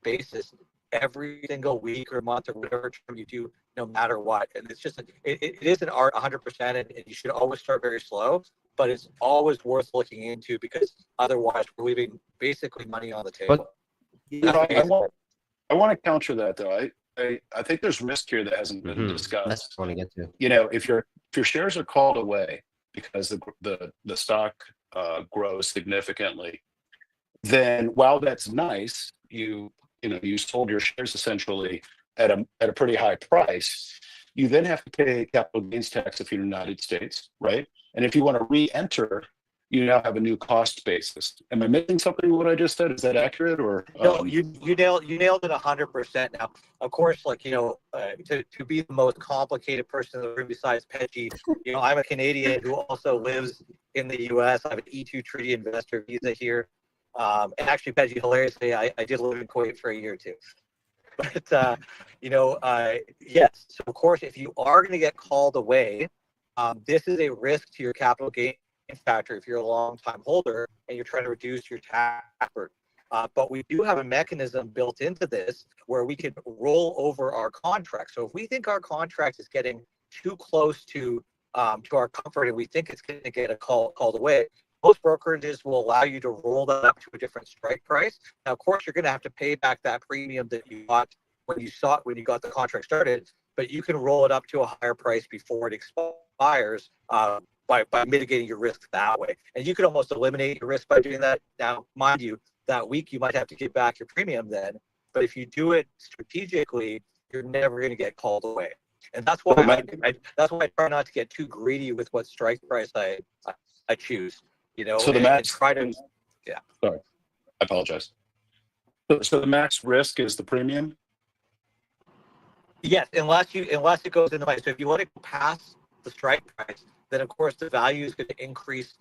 basis every single week or month or whatever term you do, no matter what. And it's just, it is an art 100%, and you should always start very slow, but it's always worth looking into because otherwise we're leaving basically money on the table. But I want to counter that though. I think there's risk here that hasn't been discussed. That's what I want to get to. You know, if your shares are called away because the stock grows significantly, then while that's nice, you sold your shares essentially at a pretty high price. You then have to pay capital gains tax if you're in the United States, right? And if you want to re-enter, you now have a new cost basis. Am I missing something with what I just said? Is that accurate? Or no, you nailed it 100%. Now, of course, like, to be the most complicated person in the room besides Pejjy, I'm a Canadian who also lives in the U.S. I have an E2 treaty investor visa here. And actually, Pejjy, hilariously, I did live in Kuwait for a year or two. But, yes. So, of course, if you are going to get called away, this is a risk to your capital gain factor if you're a long-time holder and you're trying to reduce your tax burden. But we do have a mechanism built into this where we can roll over our contract. So if we think our contract is getting too close to our comfort and we think it's going to get called away, most brokerages will allow you to roll that up to a different strike price. Now, of course, you're going to have to pay back that premium that you got when you got the contract started, but you can roll it up to a higher price before it expires by mitigating your risk that way. And you could almost eliminate your risk by doing that. Now, mind you, that week you might have to give back your premium then, but if you do it strategically, you're never going to get called away. And that's why that's why I try not to get too greedy with what strike price I choose. So the max. Try to, yeah. Sorry, I apologize. So the max risk is the premium. Yes, unless it goes into money. So if you let it go past the strike price, then of course the value is going to increase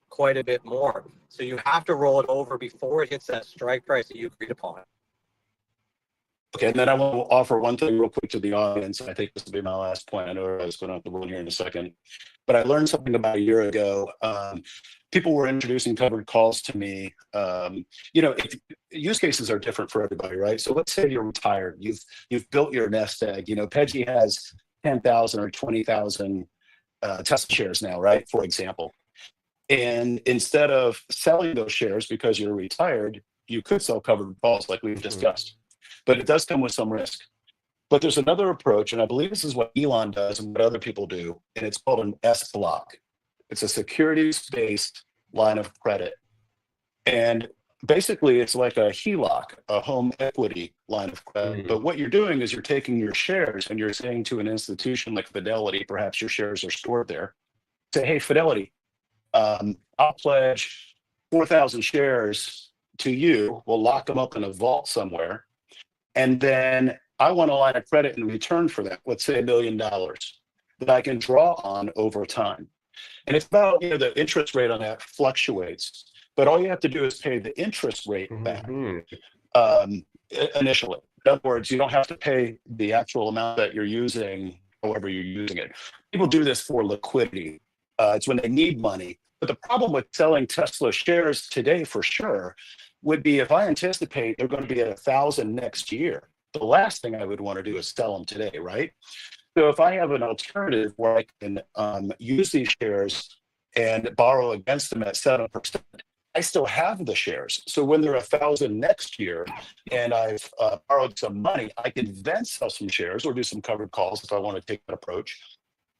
quite a bit more. So you have to roll it over before it hits that strike price that you agreed upon. Okay, and then I will offer one thing real quick to the audience. I think this will be my last point. I know I was going to have to run here in a second, but I learned something about a year ago. People were introducing covered calls to me. Use cases are different for everybody, right? So let's say you're retired. You've built your nest egg. Pejjy has 10,000 or 20,000 Tesla shares now, right? For example. And instead of selling those shares because you're retired, you could sell covered calls like we've discussed. But it does come with some risk. But there's another approach, and I believe this is what Elon does and what other people do, and it's called an S block. It's a securities-based line of credit. And basically, it's like a HELOC, a home equity line of credit. But what you're doing is you're taking your shares and you're saying to an institution like Fidelity, perhaps your shares are stored there, say, hey, Fidelity, I'll pledge 4,000 shares to you. We'll lock them up in a vault somewhere. And then I want a line of credit in return for that, let's say $1 million that I can draw on over time. And it's about, the interest rate on that fluctuates, but all you have to do is pay the interest rate back initially. In other words, you don't have to pay the actual amount that you're using, however you're using it. People do this for liquidity. It's when they need money. But the problem with selling Tesla shares today for sure would be if I anticipate they're going to be at 1,000 next year, the last thing I would want to do is sell them today, right? So if I have an alternative where I can use these shares and borrow against them at 7%, I still have the shares. So when they're 1,000 next year and I've borrowed some money, I can then sell some shares or do some covered calls if I want to take that approach.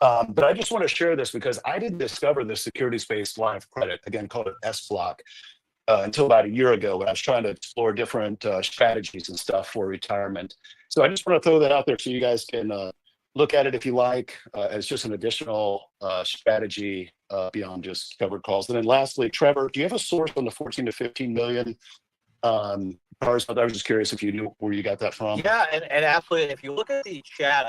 But I just want to share this because I didn't discover the securities-based line of credit, again, called an S block, until about a year ago when I was trying to explore different strategies and stuff for retirement. So I just want to throw that out there so you guys can look at it if you like, as just an additional strategy beyond just covered calls. And then lastly, Trevor, do you have a source on the 14 to 15 million cars? I was just curious if you knew where you got that from. Yeah, and absolutely. If you look at the chat,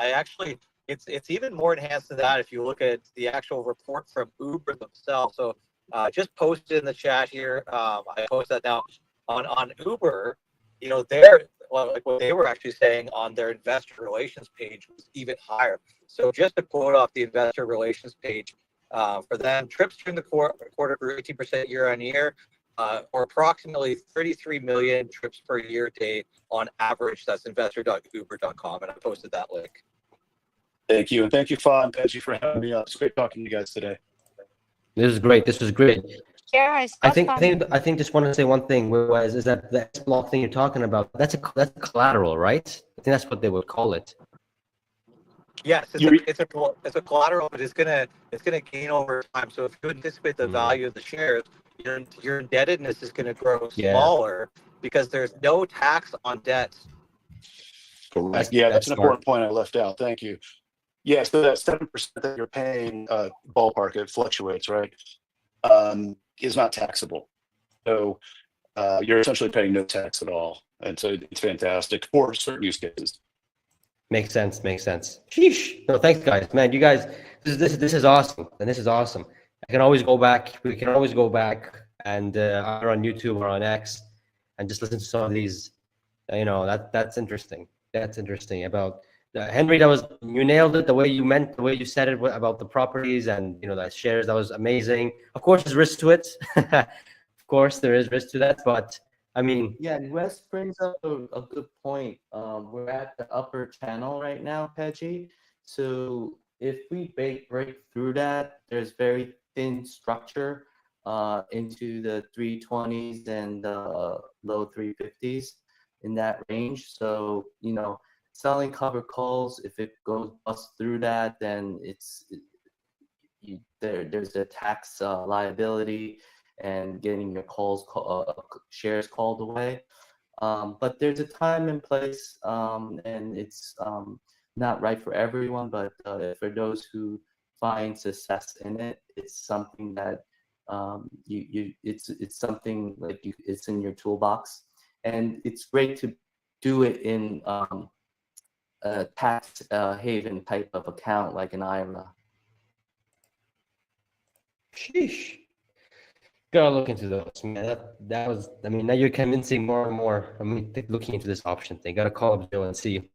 it's even more enhanced than that if you look at the actual report from Uber themselves. So just posted in the chat here. I posted that now on Uber. You know, like what they were actually saying on their investor relations page was even higher. So just to quote off the investor relations page, for them, trips during the quarter grew 18% year on year, or approximately 33 million trips per year day on average. That's investor.uber.com, and I posted that link. Thank you. And thank you, Fa and Pejjy, for having me up. It's great talking to you guys today. This is great. This was great. Yeah, it's I got think fun. I think just want to say one thing is that the X block thing you're talking about, that's collateral, right? I think that's what they would call it. Yes, You- it's a collateral, but it's gonna gain over time. So if you anticipate the value of the shares, your indebtedness is gonna grow smaller because there's no tax on debt. Correct. Yeah, that's an smart. important point I left out. Thank you. Yeah, so that 7% that you're paying, ballpark, it fluctuates, right? Is not taxable. So you're essentially paying no tax at all. And so it's fantastic for certain use cases. Makes sense. Makes sense. Sheesh. No, thanks, guys. Man, you guys, this is awesome, and this is awesome. I can always go back. We can always go back and either on YouTube or on X, and just listen to some of these. You know, that's interesting. That's interesting about Henry. You nailed it. The way you said it about the properties and the shares. That was amazing. Of course, there's risk to it. Of course, there is risk to that, but I mean, Yeah, and Wes brings up a good point. We're at the upper channel right now, Pejjy. So if we break through that, there's very thin structure into the 320s and low 350s in that range. So, selling cover calls, if it goes bust through that, then there's a tax liability and getting your shares called away. But there's a time and place, and it's not right for everyone. But for those who find success in it, it's something that it's something like it's in your toolbox, and it's great to do it in a tax haven type of account like an IRA. sheesh. Gotta look into those, man. That was. I mean, now you're convincing more and more. I mean, looking into this option thing. Gotta call up Joe and see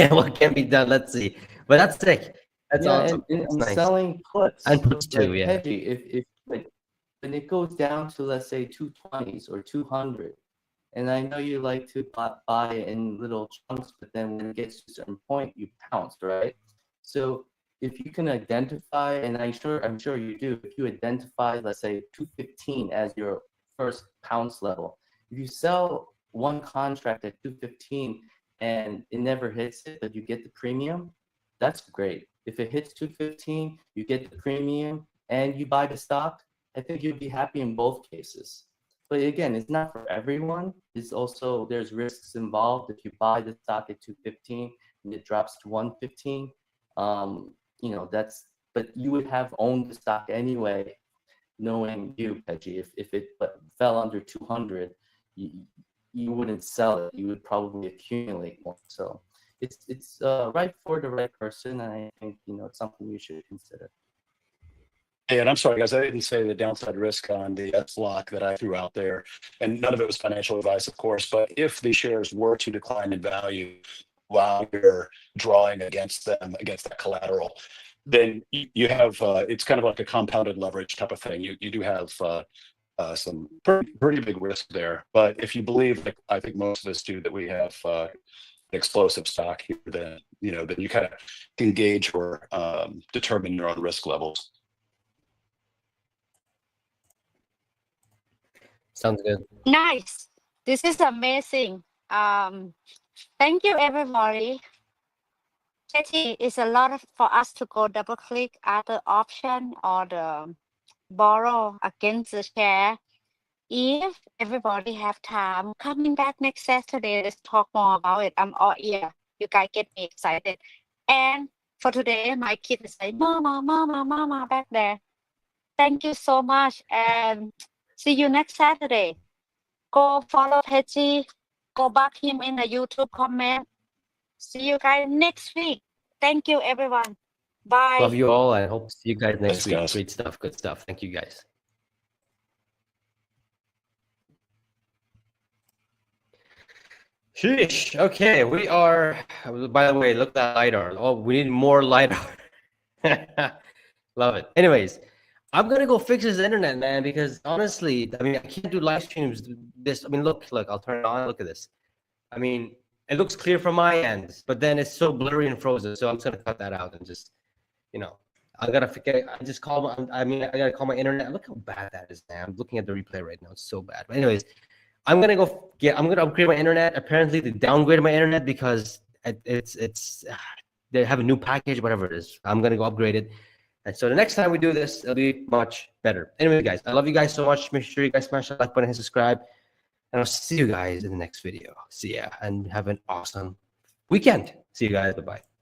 what can be done. Let's see. But that's sick. That's awesome. And That's nice. selling puts. And puts too, like, yeah. Pejjy, if like when it goes down to, let's say, 220s or 200, and I know you like to buy in little chunks, but then when it gets to a certain point, you pounce, right? So if you can identify, and I'm sure you do, if you identify, let's say, 215 as your first pounce level, if you sell one contract at 215 and it never hits it, but you get the premium, that's great. If it hits 215, you get the premium and you buy the stock, I think you'd be happy in both cases. But again, it's not for everyone. It's also, there's risks involved. If you buy the stock at 215 and it drops to 115, but you would have owned the stock anyway, knowing you, Pejjy. If it fell under 200, you wouldn't sell it. You would probably accumulate more. So it's right for the right person, and I think it's something you should consider. Hey, and I'm sorry, guys, I didn't say the downside risk on the X block that I threw out there, and none of it was financial advice, of course. But if the shares were to decline in value while you're drawing against them, against that collateral, then you have it's kind of like a compounded leverage type of thing. You do have some pretty big risk there. But if you believe, like I think most of us do, that we have explosive stock here, then you kind of can gauge or determine your own risk levels. Sounds good. Nice. This is amazing. Thank you, everybody. Pejjy, it's a lot for us to go double click other option or the borrow against the share. If everybody have time, coming back next Saturday, let's talk more about it. I'm all ear. You guys get me excited. And for today, my kid is like, Mama, Mama, Mama, back there. Thank you so much. And see you next Saturday. Go follow Pejjy. Go back him in the YouTube comment. See you guys next week. Thank you, everyone. Bye. Love you all. I hope to see you guys next Thanks, week. guys. Great stuff. Good stuff. Thank you, guys. Sheesh. Okay, we are. By the way, look at that LiDAR. Oh, we need more LiDAR. Love it. Anyways, I'm gonna go fix this internet, man, because honestly, I mean, I can't do live streams. This, I mean, look, I'll turn it on. Look at this. I mean, it looks clear from my end, but then it's so blurry and frozen. So I'm just gonna cut that out and just, you know, I gotta forget. I just call my. I mean, I gotta call my internet. Look how bad that is, man. I'm looking at the replay right now. It's so bad. But anyways, I'm gonna go get. I'm gonna upgrade my internet. Apparently, they downgraded my internet because it's they have a new package, whatever it is. I'm gonna go upgrade it. And so the next time we do this, it'll be much better. Anyway, guys, I love you guys so much. Make sure you guys smash that like button and subscribe. And I'll see you guys in the next video. See ya and have an awesome weekend. See you guys. Bye-bye.